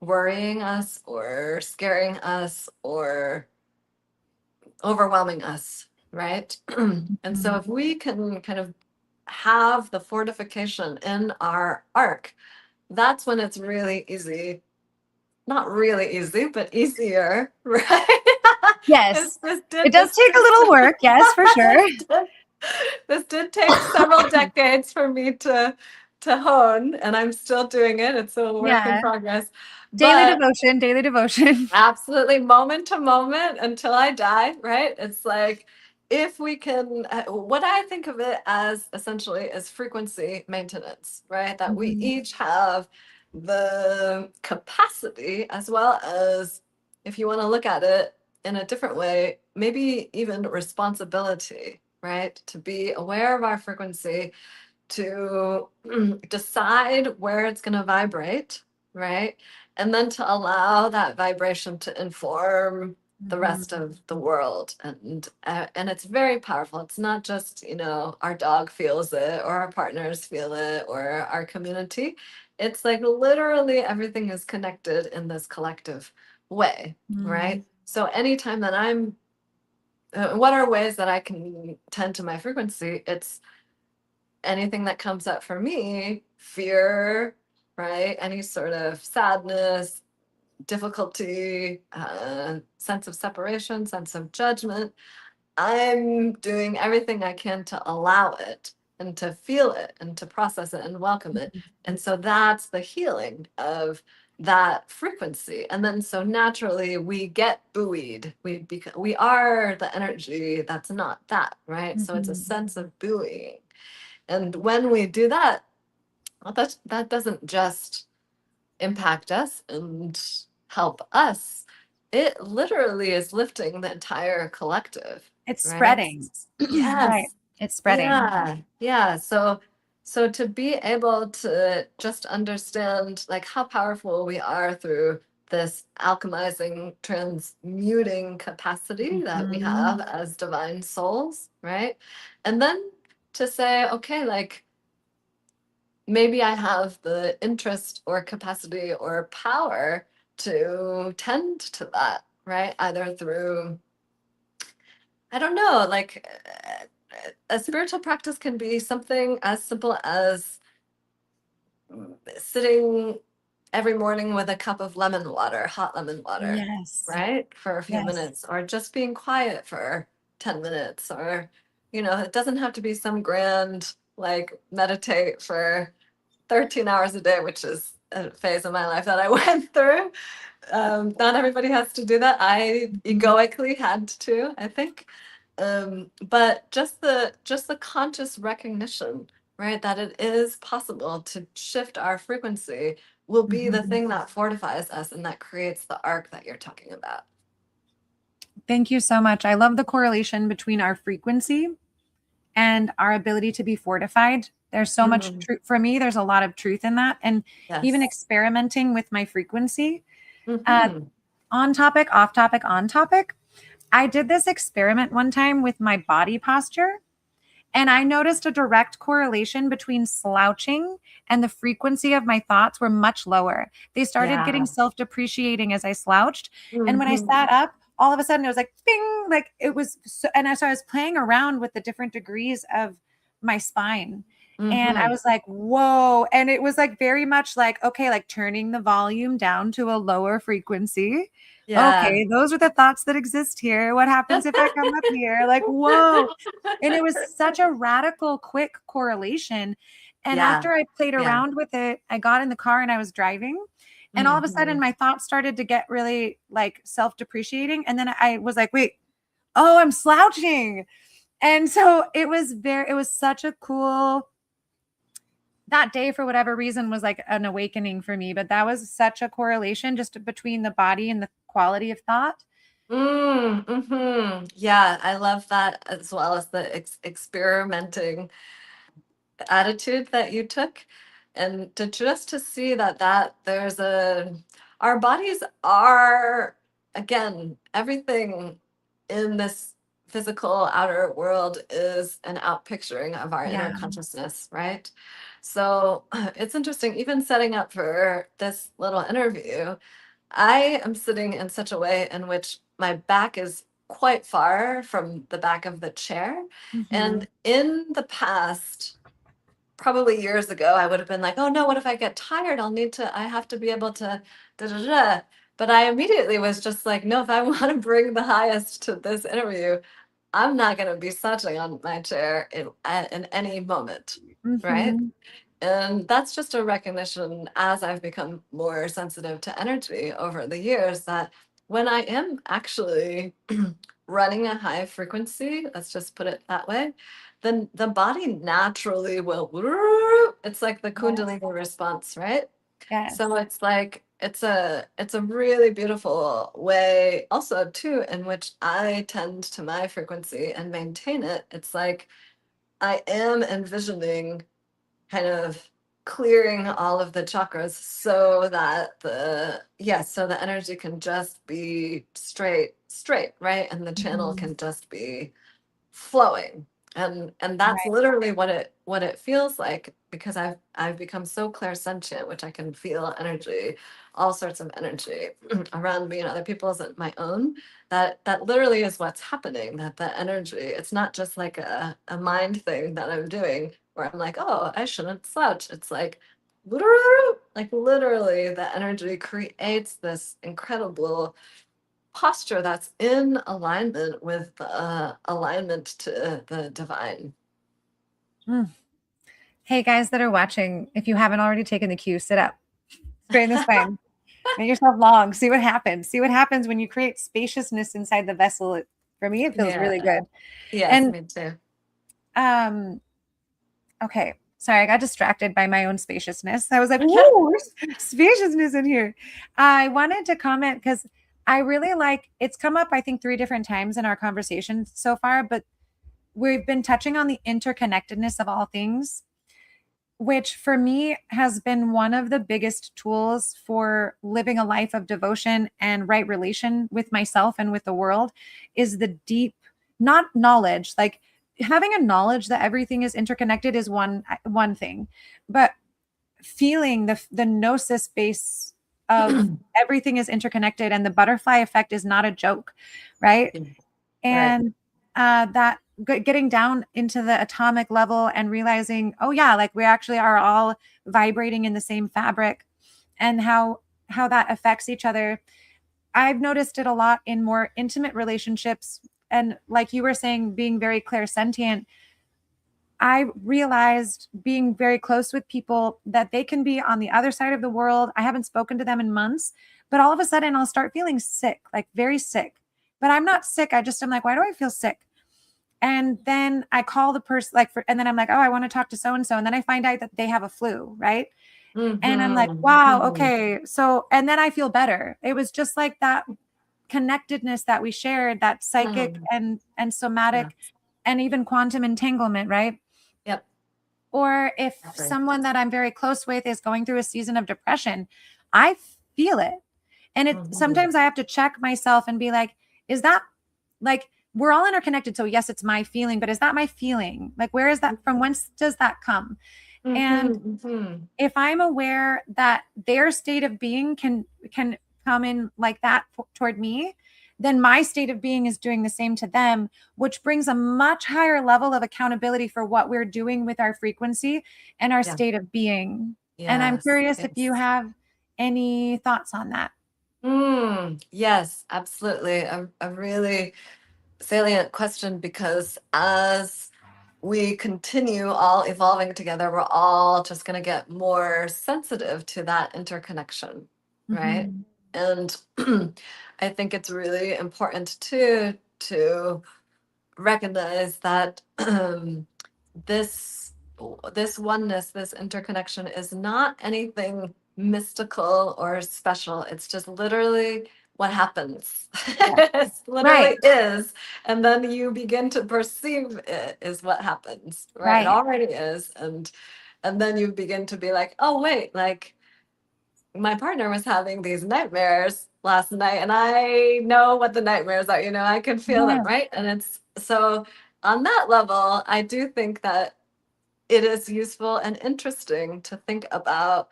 worrying us or scaring us or overwhelming us, right? And so Mhm. if we can kind of have the fortification in our arc, that's when it's really easy. Not really easy, but easier, right? Yes. It's this It does take a little work. Yes, for sure. This did take several decades for me to hone, and I'm still doing it. It's a work in Yeah. progress. Daily But devotion, daily devotion. absolutely, moment to moment until I die, right? It's like if we can, what I think of it as essentially is frequency maintenance, right? That we Mhm. each have the capacity, as well as, if you want to look at it in a different way, maybe even responsibility, right? To be aware of our frequency, to decide where it's going to vibrate, right? And then to allow that vibration to inform the rest Mhm. of the world. And it's very powerful. It's not just, our dog feels it or our partners feel it or our community. It's like literally everything is connected in this collective way, Mm. right? So anytime that what are ways that I can tend to my frequency? It's anything that comes up for me, fear, right? Any sort of sadness, difficulty, sense of separation, sense of judgment. I'm doing everything I can to allow it and to feel it and to process it and welcome it. And so that's the healing of that frequency. And then so naturally we get buoyed. We are the energy that's not that, right? So it's a Mhm. sense of buoying. And when we do that, well, that doesn't just impact us and help us. It literally is lifting the entire collective, It's right? spreading. Right. Yes. It's spreading. Yeah. Yeah. So to be able to just understand like how powerful we are through this alchemizing, transmuting capacity that we have Mhm. as divine souls, right? And then to say, okay, like maybe I have the interest or capacity or power to tend to that, right? Either through, I don't know, like a spiritual practice can be something as simple as sitting every morning with a cup of lemon water, hot lemon water, Yes. right? For a few Yes. minutes, or just being quiet for 10 minutes, or, it doesn't have to be some grand, like meditate for 13 hours a day, which is a phase of my life that I went through. Not everybody has to do that. I Mhm. egoically had to, I think. But just the conscious recognition, right, that it is possible to shift our frequency will be the Mhm. thing that fortifies us and that creates the arc that you're talking about. Thank you so much. I love the correlation between our frequency and our ability to be fortified. There's so much Mhm. truth for me. There's a lot of truth in that. And even Yes. experimenting with my frequency, uh, Hmm. on topic, off topic, on topic. I did this experiment one time with my body posture. And I noticed a direct correlation between slouching and the frequency of my thoughts were much lower. They started getting Yeah. self depreciating as I slouched. And when I Hmm. sat up, all of a sudden it was like, bing, like it was. So, so I was playing around with the different degrees of my spine. And I Hmm. was like, whoa. And it was like very much like, okay, like turning the volume down to a lower frequency. Yeah. Okay, those are the thoughts that exist here. What happens if I come up here? Like, whoa. And it was such a radical, quick correlation. And Yeah. after I played Yeah. around with it, I got in the car and I was driving. And all of a sudden, Hmm. my thoughts started to get really like self depreciating. And then I was like, wait, oh, I'm slouching. And so it was such a cool, that day for whatever reason was like an awakening for me. But that was such a correlation just between the body and the quality of thought. Yeah, I love that as well as the experimenting attitude that you took. And to see that there's our bodies are, again, everything in this physical outer world is an outpicturing of our Yeah. inner consciousness, right? So it's interesting, even setting up for this little interview, I am sitting in such a way in which my back is quite far from the back of the chair. Mhm. And in the past, probably years ago, I would have been like, oh no, what if I get tired? I have to be able to da da da. But I immediately was just like, no, if I want to bring the highest to this interview, I'm not going to be slouching on my chair in any moment, right? Mhm. And that's just a recognition as I've become more sensitive to energy over the years that when I am actually running a high frequency, let's just put it that way, then the body naturally will, it's like the Yes. Kundalini response, right? Yes. So it's like it's a really beautiful way also too in which I tend to my frequency and maintain it. It's like I am envisioning kind of clearing all of the chakras so that so the energy can just be straight, right? And the channel Mhm. can just be flowing. And that's Right. literally what it feels like because I've become so clairsentient, which I can feel energy, all sorts of energy around me and other people's and my own. That literally is what's happening. That the energy, it's not just like a mind thing that I'm doing where I'm like, oh, I shouldn't slouch. It's like literally the energy creates this incredible posture that's in alignment with alignment to the divine. Mm. Hey, guys that are watching, if you haven't already taken the cue, sit up, straighten the spine, make yourself long, see what happens. See what happens when you create spaciousness inside the vessel. For me, it feels Yeah. really good. Yes, And me too. um, okay, sorry, I got distracted by my own spaciousness. I was like, "Ooh, spaciousness in here." I wanted to comment because I really like it's come up, I think, 3 different times in our conversation so far, but we've been touching on the interconnectedness of all things, which for me has been one of the biggest tools for living a life of devotion and right relation with myself and with the world is the deep, not knowledge, like having a knowledge that everything is interconnected is one thing, but feeling the gnosis base of everything is interconnected and the butterfly effect is not a joke, right? Right. And that getting down into the atomic level and realizing, oh yeah, like we actually are all vibrating in the same fabric, and how that affects each other. I've noticed it a lot in more intimate relationships, and like you were saying, being very clairsentient. I realized being very close with people that they can be on the other side of the world. I haven't spoken to them in months, but all of a sudden I'll start feeling sick, like very sick. But I'm not sick. I just am like, why do I feel sick? And then I call the person and then I'm like, oh, I want to talk to so and so. And then I find out that they have a flu, right? And I'm like, wow, Mm-hmm. okay. So, and then I feel better. It was just like that connectedness that we shared, that psychic Mm-hmm. and Yeah. somatic and even quantum entanglement, right? Yep. Or if Exactly. someone that I'm very close with is going through a season of depression, I feel it. And it Mm-hmm. sometimes I have to check myself and be like, is that like we're all interconnected? So yes, it's my feeling, but is that my feeling? Like where is that from? Whence does that come? And Mm-hmm. Mm-hmm. if I'm aware that their state of being can come in like that toward me, then my state of being is doing the same to them, which brings a much higher level of accountability for what we're doing with our frequency and our Yeah. state of being. And I'm Yes. curious if you Yes. have any thoughts on that. Yes, absolutely. A really salient question because as we continue all evolving together, we're all just going to get more sensitive to that interconnection, right? Mhm. And I think it's really important too to recognize that this this oneness, this interconnection is not anything mystical or special. It's just literally what happens. Yeah. It Right. literally is. And then you begin to perceive it is what happens, right? It Right. already is. And then you begin to be like, oh wait, like my partner was having these nightmares last night and I know what the nightmares are, I can feel them, Yeah. right? And it's so on that level, I do think that it is useful and interesting to think about,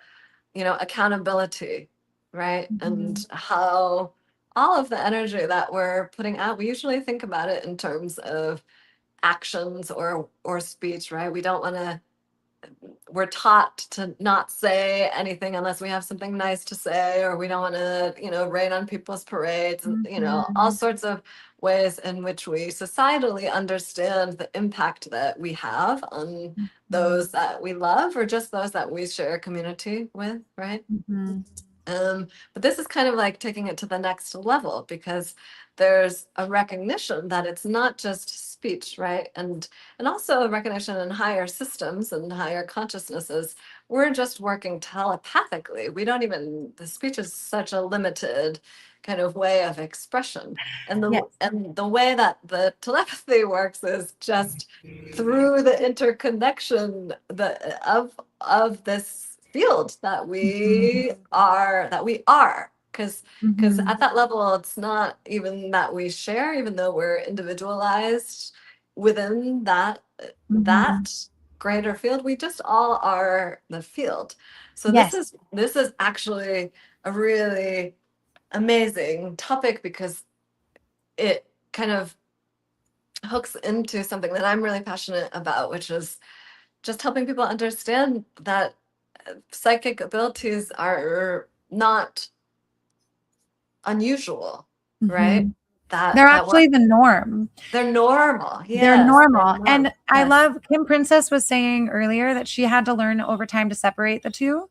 accountability, right? And Mhm. how all of the energy that we're putting out, we usually think about it in terms of actions or speech, right? We don't want to we're taught to not say anything unless we have something nice to say, or we don't want to, rain on people's parades, and, all Mhm. sorts of ways in which we societally understand the impact that we have on Mhm. those that we love, or just those that we share a community with, right? Mhm. But this is kind of like taking it to the next level, because there's a recognition that it's not just speech, right? And also a recognition in higher systems and higher consciousnesses. We're just working telepathically. We don't even, the speech is such a limited kind of way of expression. Yes. And the way that the telepathy works is just through the interconnection of this field that Mhm. we are, because Mhm. at that level it's not even that we share, even though we're individualized within Mhm. that greater field. We just all are the field. So this Yes. is this is actually a really amazing topic, because it kind of hooks into something that I'm really passionate about, which is just helping people understand that psychic abilities are not unusual, right? Mhm. That They're that what actually the norm. they're normal. They're Yes, they're normal. normal. And I Yes. love Kim Princess was saying earlier that she had to learn over time to separate the two.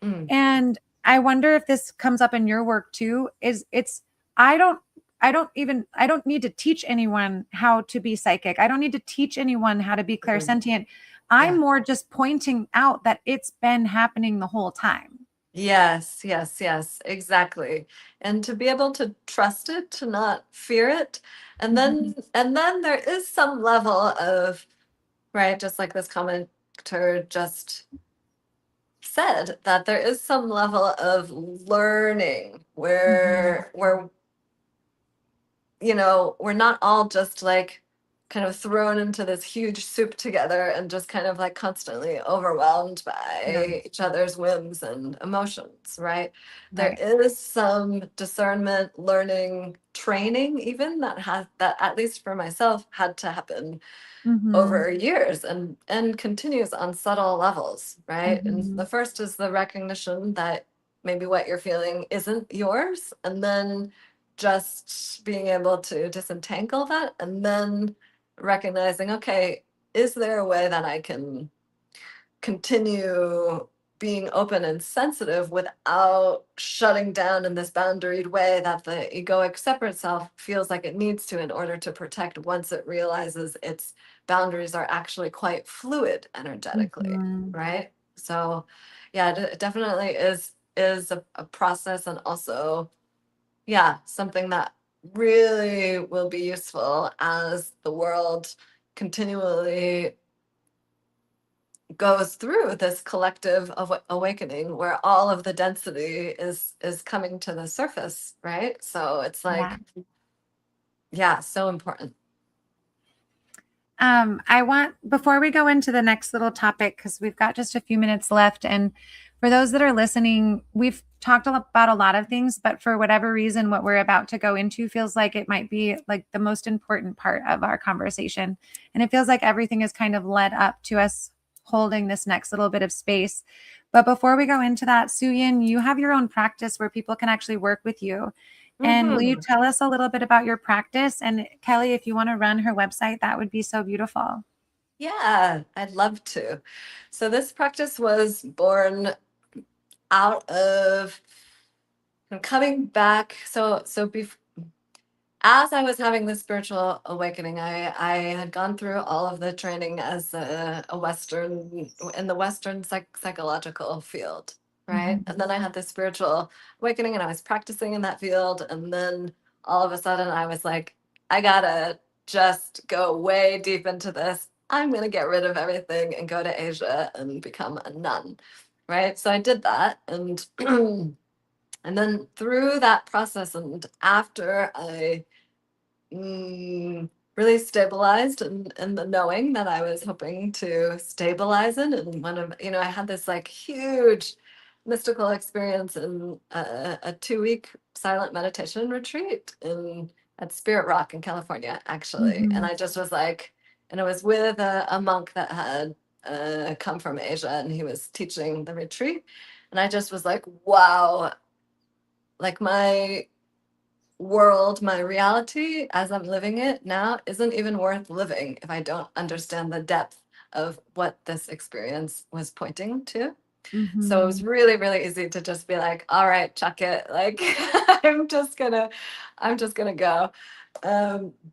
Mm, And I wonder if this comes up in your work too. Is it's I don't I don't need to teach anyone how to be psychic. I don't need to teach anyone how to be mm. clairsentient. I'm Yeah. more just pointing out that it's been happening the whole time. Yes, yes, yes, exactly. And to be able to trust it, to not fear it. And Mhm. then there is some level of, right, just like this commenter just said, that there is some level of learning Mhm. where we're not all just like kind of thrown into this huge soup together and just kind of like constantly overwhelmed Yeah. by each other's whims and emotions, right? There Right. is some discernment, learning, training, even that, at least for myself, had to happen Mhm. over years, and continues on subtle levels, right? And the Mhm. first is the recognition that maybe what you're feeling isn't yours, and then just being able to disentangle that, and then recognizing, okay, is there a way that I can continue being open and sensitive without shutting down in this boundaried way that the egoic separate self feels like it needs to in order to protect, once it realizes its boundaries are actually quite fluid energetically, Mhm. right? So yeah, it definitely is a process, and also, yeah, something that really will be useful as the world continually goes through this collective of awakening, where all of the density is coming to the surface, right? So it's Yeah. like, yeah, so important. I want, before we go into the next little topic, because we've got just a few minutes left, and for those that are listening, we've talked about a lot of things, but for whatever reason, what we're about to go into feels like it might be like the most important part of our conversation. And it feels like everything is kind of led up to us holding this next little bit of space. But before we go into that, Tsu-Yin, you have your own practice where people can actually work with you. And will you Hmm. tell us a little bit about your practice? And Kelly, if you want to run her website, that would be so beautiful. Yeah, I'd love to. So this practice was born out of coming back. As I was having this spiritual awakening, I had gone through all of the training as a Western, in the Western psychological field, right? Mhm. And then I had this spiritual awakening, and I was practicing in that field. And then all of a sudden I was like, I gotta just go way deep into this. I'm gonna get rid of everything and go to Asia and become a nun, right? So I did that, and and then through that process, and after I really stabilized in the knowing that I was hoping to stabilize in. And I had this like huge mystical experience in a 2 week silent meditation retreat at Spirit Rock in California, actually. And Mhm. I just was like, and it was with a monk that had come from Asia, and he was teaching the retreat. And I just was like, wow, like my world, my reality as I'm living it now isn't even worth living if I don't understand the depth of what this experience was pointing to. So it was really, really easy to just be like, all right, chuck it. Like I'm just gonna go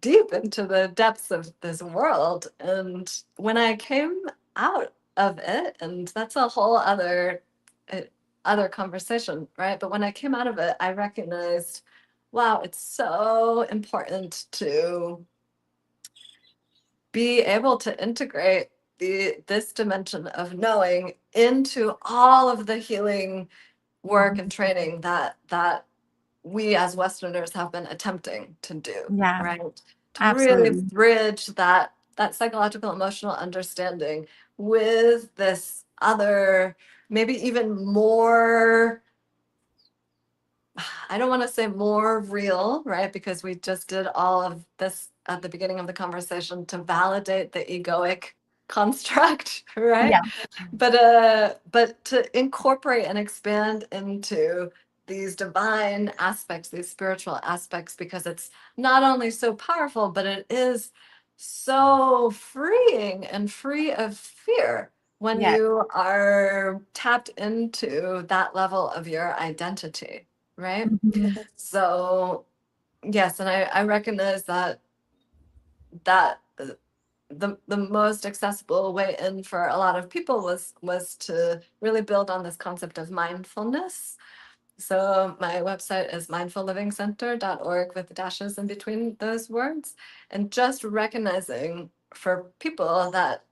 deep into the depths of this world. And when I came out of it, and that's a whole other conversation, right? But when I came out of it, I recognized, wow, it's so important to be able to integrate this dimension of knowing into all of the healing work and training that we as Westerners have been attempting to do, Yeah, right? To really absolutely. bridge that psychological emotional understanding with this other, maybe even more, I don't want to say more real, right? Because we just did all of this at the beginning of the conversation to validate the egoic construct, right? Yeah. But to incorporate and expand into these divine aspects, these spiritual aspects, because it's not only so powerful, but it is so freeing and free of fear when Yes. you are tapped into that level of your identity, right? Mhm. So yes, and I recognize that the most accessible way in for a lot of people was to really build on this concept of mindfulness. So my website is mindfullivingcenter.org with dashes in between those words, and just recognizing for people that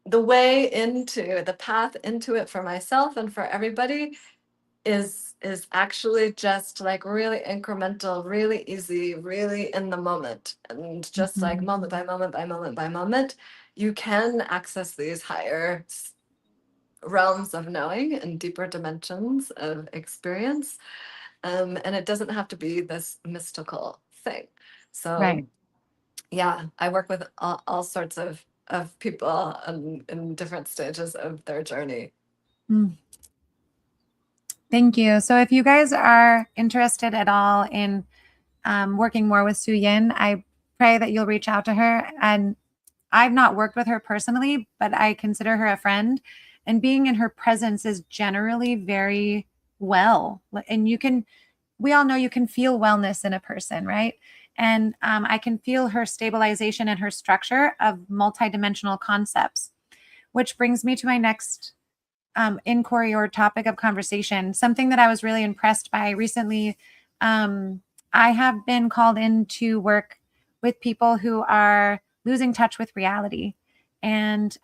the way into the path into it for myself and for everybody is actually just like really incremental, really easy, really in the moment, and just like Mhm. moment by moment by moment by moment, you can access these higher realms of knowing and deeper dimensions of experience, and it doesn't have to be this mystical thing. So Right. yeah, I work with all sorts of people in different stages of their journey. Mm. Thank you. So if you guys are interested at all in working more with Tsu-Yin, I pray that you'll reach out to her. And I've not worked with her personally, but I consider her a friend. And being in her presence is generally very well. And we all know you can feel wellness in a person, right? And I can feel her stabilization and her structure of multidimensional concepts, which brings me to my next inquiry or topic of conversation. Something that I was really impressed by recently. I have been called in to work with people who are losing touch with reality and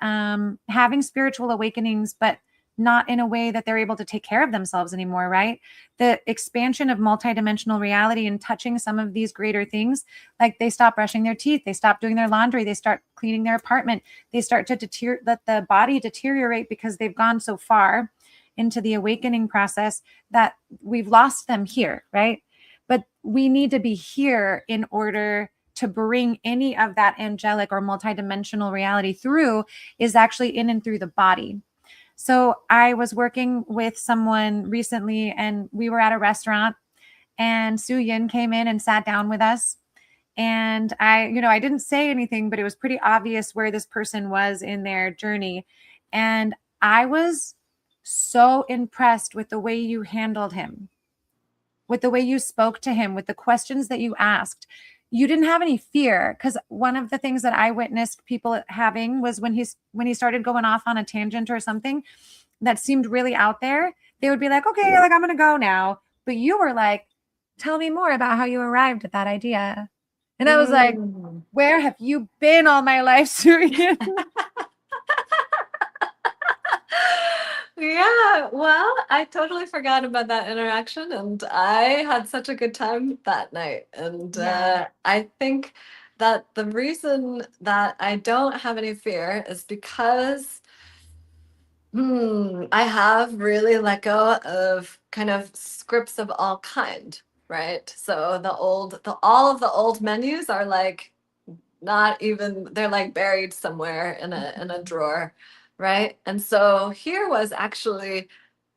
having spiritual awakenings, but not in a way that they're able to take care of themselves anymore, right? The expansion of multidimensional reality and touching some of these greater things, like they stop brushing their teeth, they stop doing their laundry, they start cleaning their apartment, they start to let the body deteriorate because they've gone so far into the awakening process that we've lost them here, right? But we need to be here in order to bring any of that angelic or multidimensional reality through, is actually in and through the body. So I was working with someone recently and we were at a restaurant and Tsu-Yin came in and sat down with us. And I didn't say anything, but it was pretty obvious where this person was in their journey. And I was so impressed with the way you handled him, with the way you spoke to him, with the questions that you asked. You didn't have any fear, because one of the things that I witnessed people having was when he started going off on a tangent or something that seemed really out there, they would be like, okay, like I'm gonna go now. But you were like, tell me more about how you arrived at that idea. And I was like, Mm. where have you been all my life, Surya? Yeah, well, I totally forgot about that interaction, and I had such a good time that night. And Yeah. I think that the reason that I don't have any fear is because I have really let go of kind of scripts of all kind, right? So all of the old menus are like not even, they're like buried somewhere in a drawer, right? And so here was actually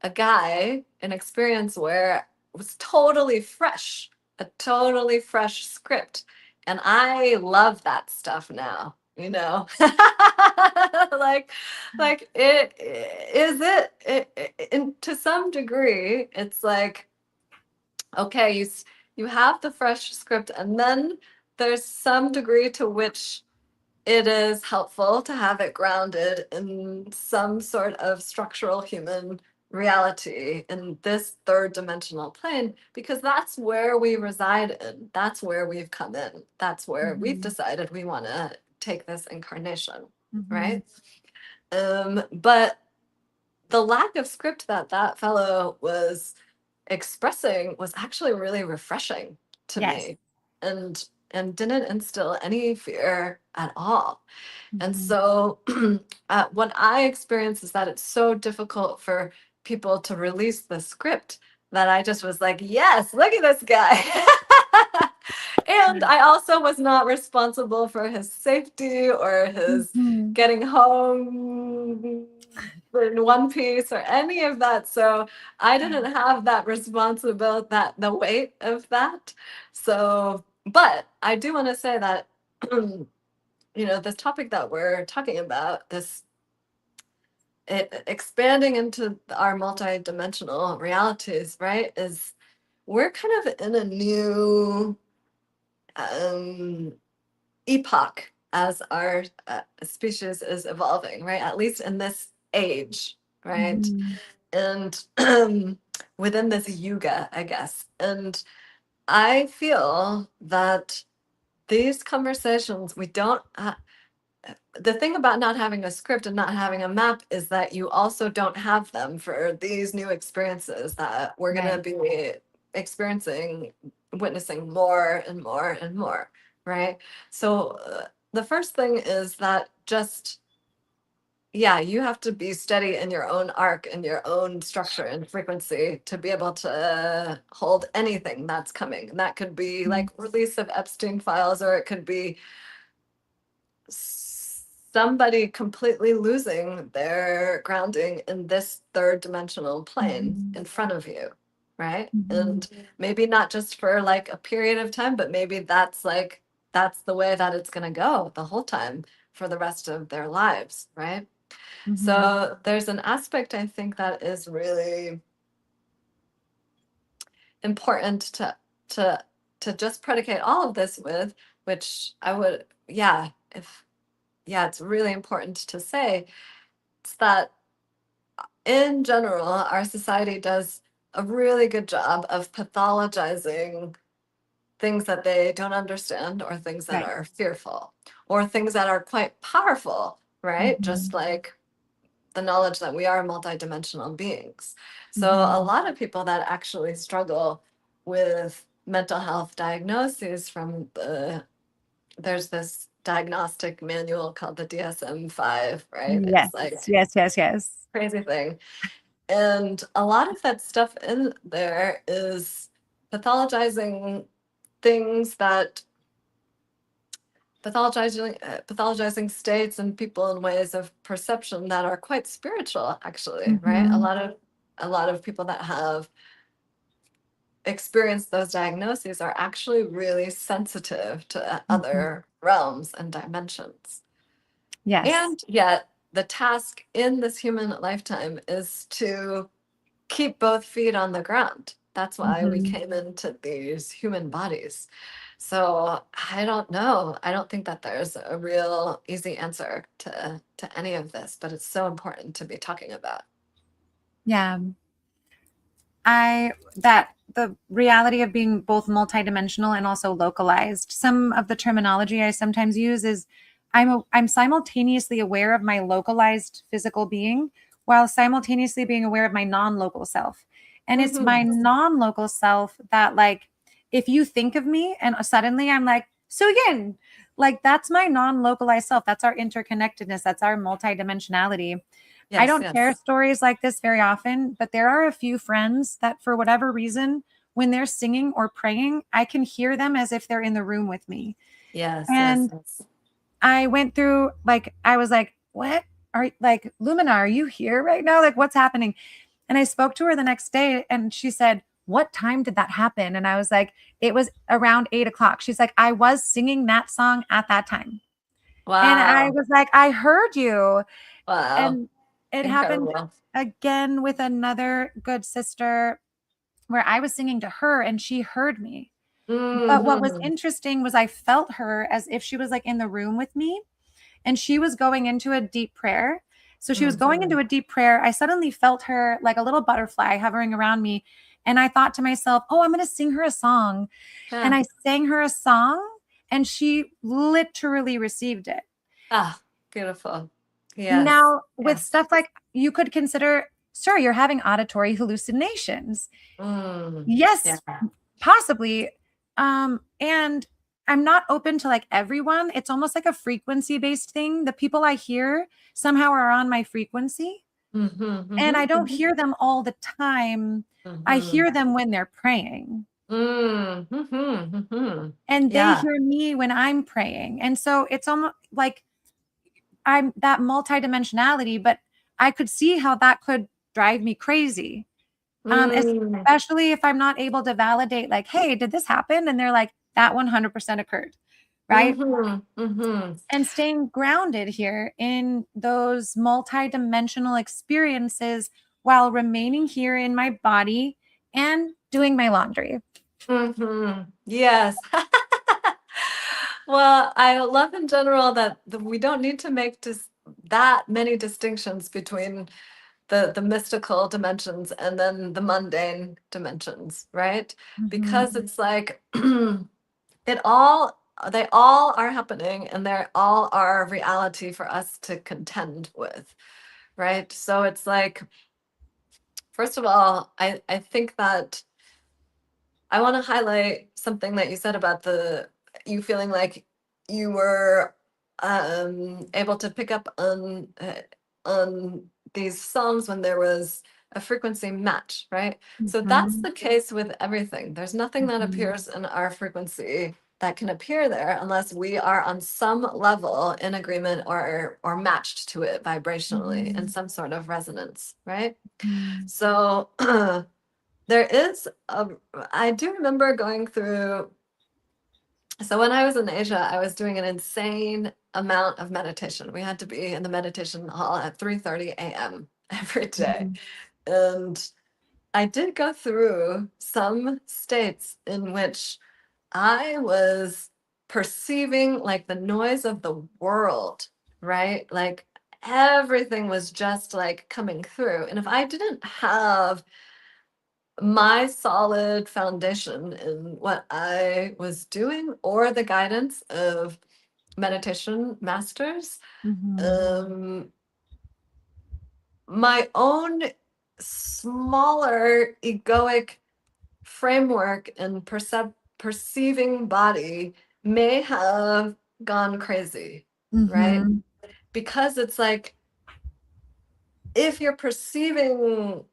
a guy, an experience where it was totally fresh, a totally fresh script. And I love that stuff now, you know. like it is it to some degree it's like, okay, you have the fresh script, and then there's some degree to which it is helpful to have it grounded in some sort of structural human reality in this third dimensional plane, because that's where we reside in. That's where we've come in. That's where we've decided we want to take this incarnation, right? But the lack of script that that fellow was expressing was actually really refreshing to Yes. me, and didn't instill any fear at all. And so what I experience is that it's so difficult for people to release the script that I just was like, yes, look at this guy. And I also was not responsible for his safety or his getting home in one piece or any of that. So I didn't have that responsibility, that the weight of that. So, but I do want to say that, you know, this topic that we're talking about, this expanding into our multidimensional realities, right, is we're kind of in a new epoch as our species is evolving, right? At least in this age, right? And within this yuga, I guess. And I feel that these conversations, we don't. The thing about not having a script and not having a map is that you also don't have them for these new experiences that we're going to be experiencing, witnessing more and more and more, right? So the first thing is that just, yeah, you have to be steady in your own arc and your own structure and frequency to be able to hold anything that's coming. And that could be like release of Epstein files, or it could be somebody completely losing their grounding in this third dimensional plane in front of you, right? And maybe not just for like a period of time, but maybe that's the way that it's going to go the whole time for the rest of their lives, right? So there's an aspect, I think, that is really important to just predicate all of this with, which I would, it's really important to say. It's that in general, our society does a really good job of pathologizing things that they don't understand, or things that are fearful, or things that are quite powerful, right? Just like the knowledge that we are multidimensional beings. So a lot of people that actually struggle with mental health diagnoses from there's this diagnostic manual called the DSM-5, right? It's like Yes. crazy thing. And a lot of that stuff in there is pathologizing things that pathologizing states and people in ways of perception that are quite spiritual, actually, right? A lot of people that have experienced those diagnoses are actually really sensitive to other realms and dimensions. Yes. And yet the task in this human lifetime is to keep both feet on the ground. That's why we came into these human bodies. So I don't know. I don't think that there's a real easy answer to any of this, but it's so important to be talking about. Yeah. The reality of being both multidimensional and also localized. Some of the terminology I sometimes use is I'm simultaneously aware of my localized physical being while simultaneously being aware of my non-local self. And it's my non-local self that, like, if you think of me and suddenly I'm like, Tsu-Yin, like, that's my non-localized self. That's our interconnectedness. That's our multidimensionality. I don't share stories like this very often, but there are a few friends that, for whatever reason, when they're singing or praying, I can hear them as if they're in the room with me. And I went through, like, I was like, what are, like, Lumina, are you here right now? Like, what's happening? And I spoke to her the next day and she said, what time did that happen? And I was like, it was around 8 o'clock. She's like, I was singing that song at that time. And I Wow. was like, I heard you. Wow. And it happened Incredible. again with another good sister where I was singing to her and she heard me. But what was Hmm. interesting was I felt her as if she was like in the room with me and she was going into a deep prayer. So she was going Hmm. into a deep prayer. I suddenly felt her like a little butterfly hovering around me. And I thought to myself, oh, I'm going to sing her a song. And Yeah. I sang her a song and she literally received it. Ah, beautiful. Yes. Now, with Yes. stuff like you could consider, sir, you're having auditory hallucinations. Mm. Yeah. Yes, possibly. And I'm not open to like everyone. It's almost like a frequency based thing. The people I hear somehow are on my frequency, Mm-hmm, and I don't mm-hmm, hear them all the time. I mm-hmm, hear them when they're praying, mm-hmm, mm-hmm, mm-hmm. and they Yeah. hear me when I'm praying. And so it's almost like I'm that multidimensionality, but I could see how that could drive me crazy. Mm. Especially if I'm not able to validate, like, hey, did this happen? And they're like, that 100% occurred. Right. Mm-hmm, mm-hmm. And staying grounded here in those multidimensional experiences while remaining here in my body and doing my laundry. Mm-hmm. Yes. Well, I love in general that we don't need to make that many distinctions between the mystical dimensions and then the mundane dimensions, right? Mhm. Because it's like it all they all are happening and they all are reality for us to contend with, right? So it's like, first of all, I think that I want to highlight something that you said about the you feeling like you were able to pick up on these songs when there was a frequency match, right? So that's Mhm. the case with everything. There's nothing that Mhm. appears in our frequency that can appear there unless we are on some level in agreement or matched to it vibrationally in Mhm. some sort of resonance, right? Mhm. So there is a, I do remember going through, so when I was in Asia, I was doing an insane amount of meditation. We had to be in the meditation hall at 3:30 a.m. every day. Mhm. And I did go through some states in which I was perceiving like the noise of the world, right? Like everything was just like coming through. And if I didn't have my solid foundation in what I was doing or the guidance of meditation masters, Mhm. um, my own smaller egoic framework and perceiving body may have gone crazy, right? Mhm. Because it's like if you're perceiving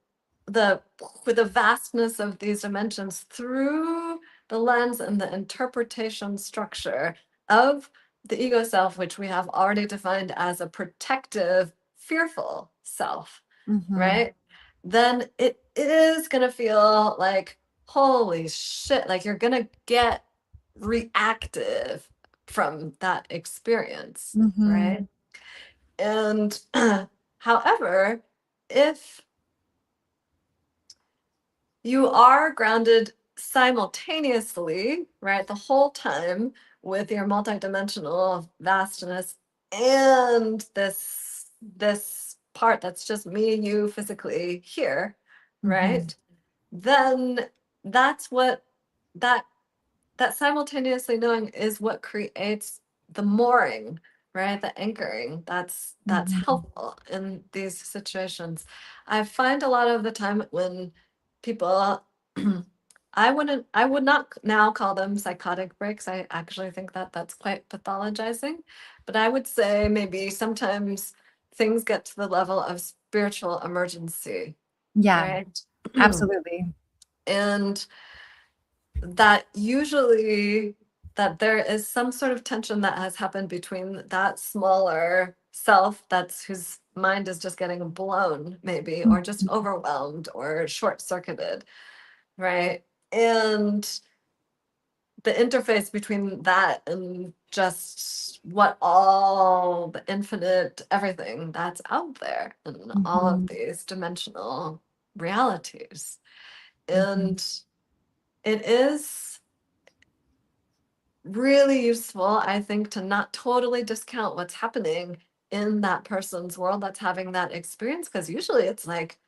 the with the vastness of these dimensions through the lens and the interpretation structure of the ego self, which we have already defined as a protective, fearful self, Mhm. right? Then it is going to feel like, holy shit, like you're going to get reactive from that experience, Mhm. right? And however, if you are grounded simultaneously, right, the whole time with your multidimensional vastness and this part that's just me and you physically here, Mhm. right? Then that's what that that simultaneously knowing is what creates the mooring, right? The anchoring that's Mhm. helpful in these situations. I find a lot of the time when people I would not now call them psychotic breaks. I actually think that that's quite pathologizing, but I would say maybe sometimes things get to the level of spiritual emergency, Yeah, right? absolutely. And that usually that there is some sort of tension that has happened between that smaller self that's whose mind is just getting blown maybe, or just overwhelmed or short-circuited, right? And the interface between that and just what all the infinite everything that's out there and all of these dimensional realities. And it is really useful, I think, to not totally discount what's happening in that person's world that's having that experience, because usually it's like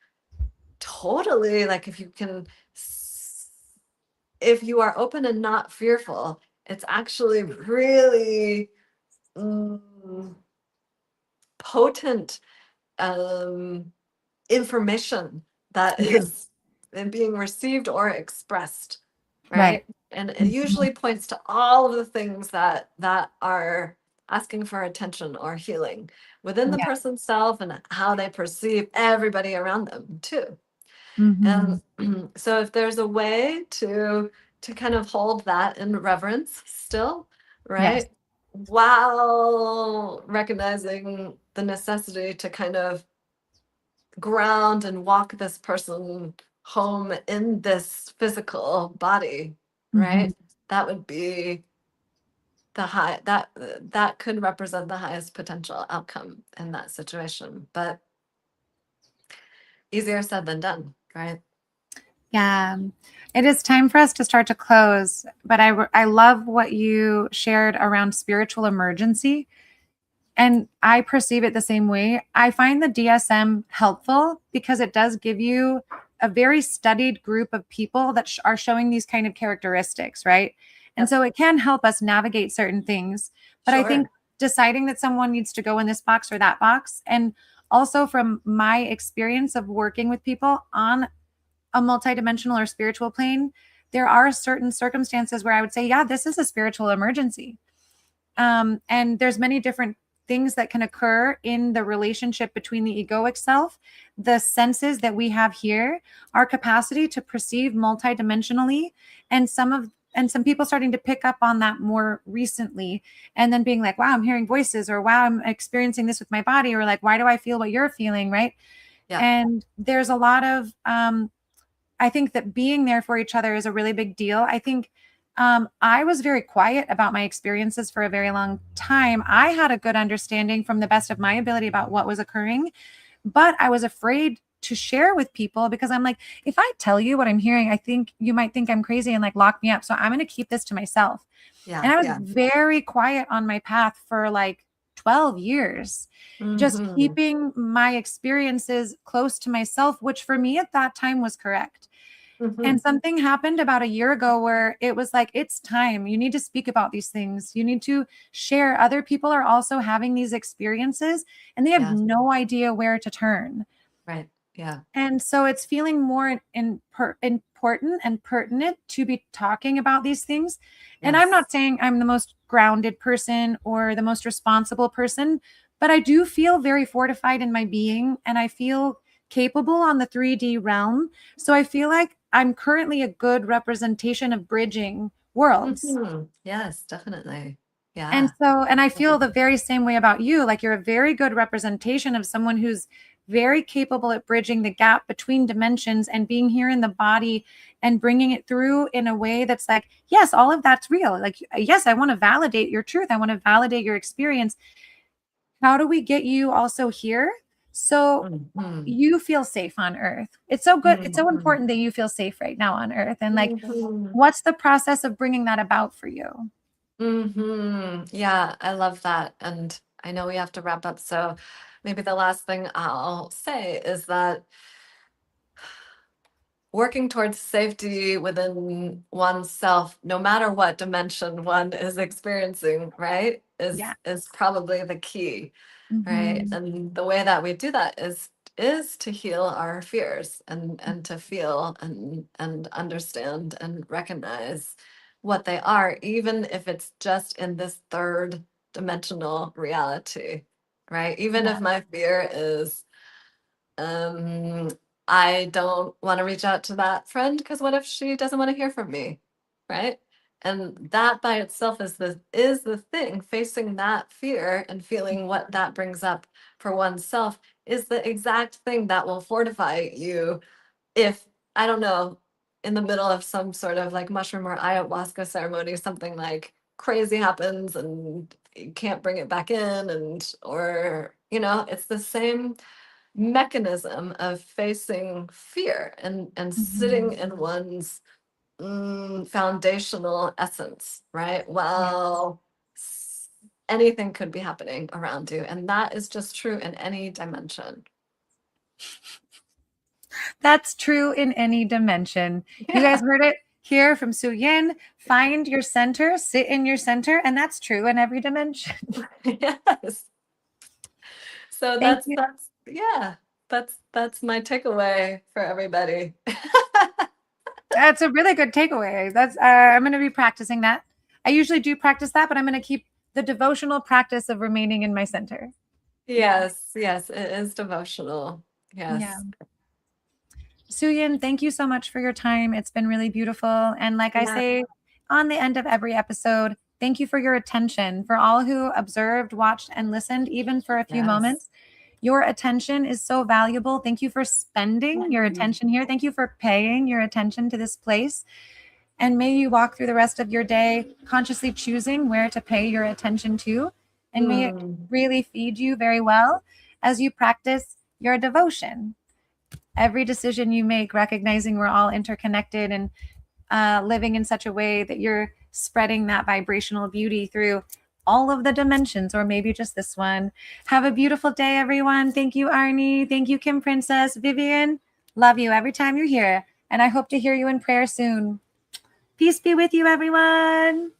totally like if you can if you are open and not fearful, it's actually really potent information that is being received or expressed, Right. right? And it usually points to all of the things that are asking for attention or healing within the Yeah. person's self and how they perceive everybody around them too. Mm-hmm. And so if there's a way to kind of hold that in reverence still, Yes. right? While recognizing the necessity to kind of ground and walk this person home in this physical body, Mm-hmm. right? That would be the high that could represent the highest potential outcome in that situation, but easier said than done, right? Yeah, it is time for us to start to close, but I love what you shared around spiritual emergency, and I perceive it the same way. I find the DSM helpful because it does give you a very studied group of people that are showing these kind of characteristics, right? And Yep. so it can help us navigate certain things. But I think Sure. deciding that someone needs to go in this box or that box, and also from my experience of working with people on a multidimensional or spiritual plane, there are certain circumstances where I would say, yeah, this is a spiritual emergency. And there's many different things that can occur in the relationship between the egoic self, the senses that we have here, our capacity to perceive multidimensionally, and some people starting to pick up on that more recently, and then being like, wow, I'm hearing voices, or wow, I'm experiencing this with my body, or like, why do I feel what you're feeling, right? Yeah. And there's a lot of I think that being there for each other is a really big deal. I think I was very quiet about my experiences for a very long time. I had a good understanding from the best of my ability about what was occurring, but I was afraid to share with people because I'm like, if I tell you what I'm hearing, I think you might think I'm crazy and like lock me up. So I'm going to keep this to myself. Yeah. And I was Yeah. very quiet on my path for like 12 years, just Mm-hmm. keeping my experiences close to myself, which for me at that time was correct. Mm-hmm. And something happened about a year ago where it was like, it's time. You need to speak about these things. You need to share. Other people are also having these experiences and they have Yeah. no idea where to turn. Right. Yeah. And so it's feeling more important and pertinent to be talking about these things. And I'm Yes. not saying I'm the most grounded person or the most responsible person, but I do feel very fortified in my being and I feel capable on the 3D realm. So I feel like I'm currently a good representation of bridging worlds. Mm-hmm. Yes, definitely. And Yeah. so, and I feel the very same way about you. Like you're a very good representation of someone who's very capable at bridging the gap between dimensions and being here in the body and bringing it through in a way that's like, yes, all of that's real. Like, yes, I want to validate your truth. I want to validate your experience. How do we get you also here? So Mm-hmm. you feel safe on earth. It's so good. It's so Mm-hmm. important that you feel safe right now on earth. And like, Mm-hmm. what's the process of bringing that about for you? Mm-hmm. Yeah, I love that. And I know we have to wrap up. So maybe the last thing I'll say is that working towards safety within oneself, no matter what dimension one is experiencing, right, Yeah. is probably the key, right? Mhm. And the way that we do that is to heal our fears and to feel and understand and recognize what they are, even if it's just in this third dimensional reality, right? Even Yeah. if my fear is um, I don't want to reach out to that friend because what if she doesn't want to hear from me? Right? And that by itself is the thing. Facing that fear and feeling what that brings up for oneself is the exact thing that will fortify you if, I don't know, in the middle of some sort of like mushroom or ayahuasca ceremony, something like crazy happens and you can't bring it back in, and or it's the same mechanism of facing fear and sitting in one's foundational essence, right? Well, anything could be happening around you, and that is just true in any dimension. That's true in any dimension. You guys heard it here from Tsu-Yin. Find your center, sit in your center, and that's true in every dimension. Yes. So that's my takeaway for everybody. That's a really good takeaway. That's I'm going to be practicing that. I usually do practice that, but I'm going to keep the devotional practice of remaining in my center. Yes, it is devotional. Yes. Yeah. Tsu-Yin, thank you so much for your time. It's been really beautiful. And like I say on the end of every episode, thank you for your attention. For all who observed, watched, and listened, even for a few moments. Your attention is so valuable. Thank you for spending your attention here. Thank you for paying your attention to this place. And may you walk through the rest of your day consciously choosing where to pay your attention to. And may it really feed you very well as you practice your devotion. Every decision you make, recognizing we're all interconnected and living in such a way that you're spreading that vibrational beauty through all of the dimensions, or maybe just this one. Have a beautiful day, everyone. Thank you, Arnie. Thank you, Kim Princess. Vivian, love you every time you're here. And I hope to hear you in prayer soon. Peace be with you, everyone.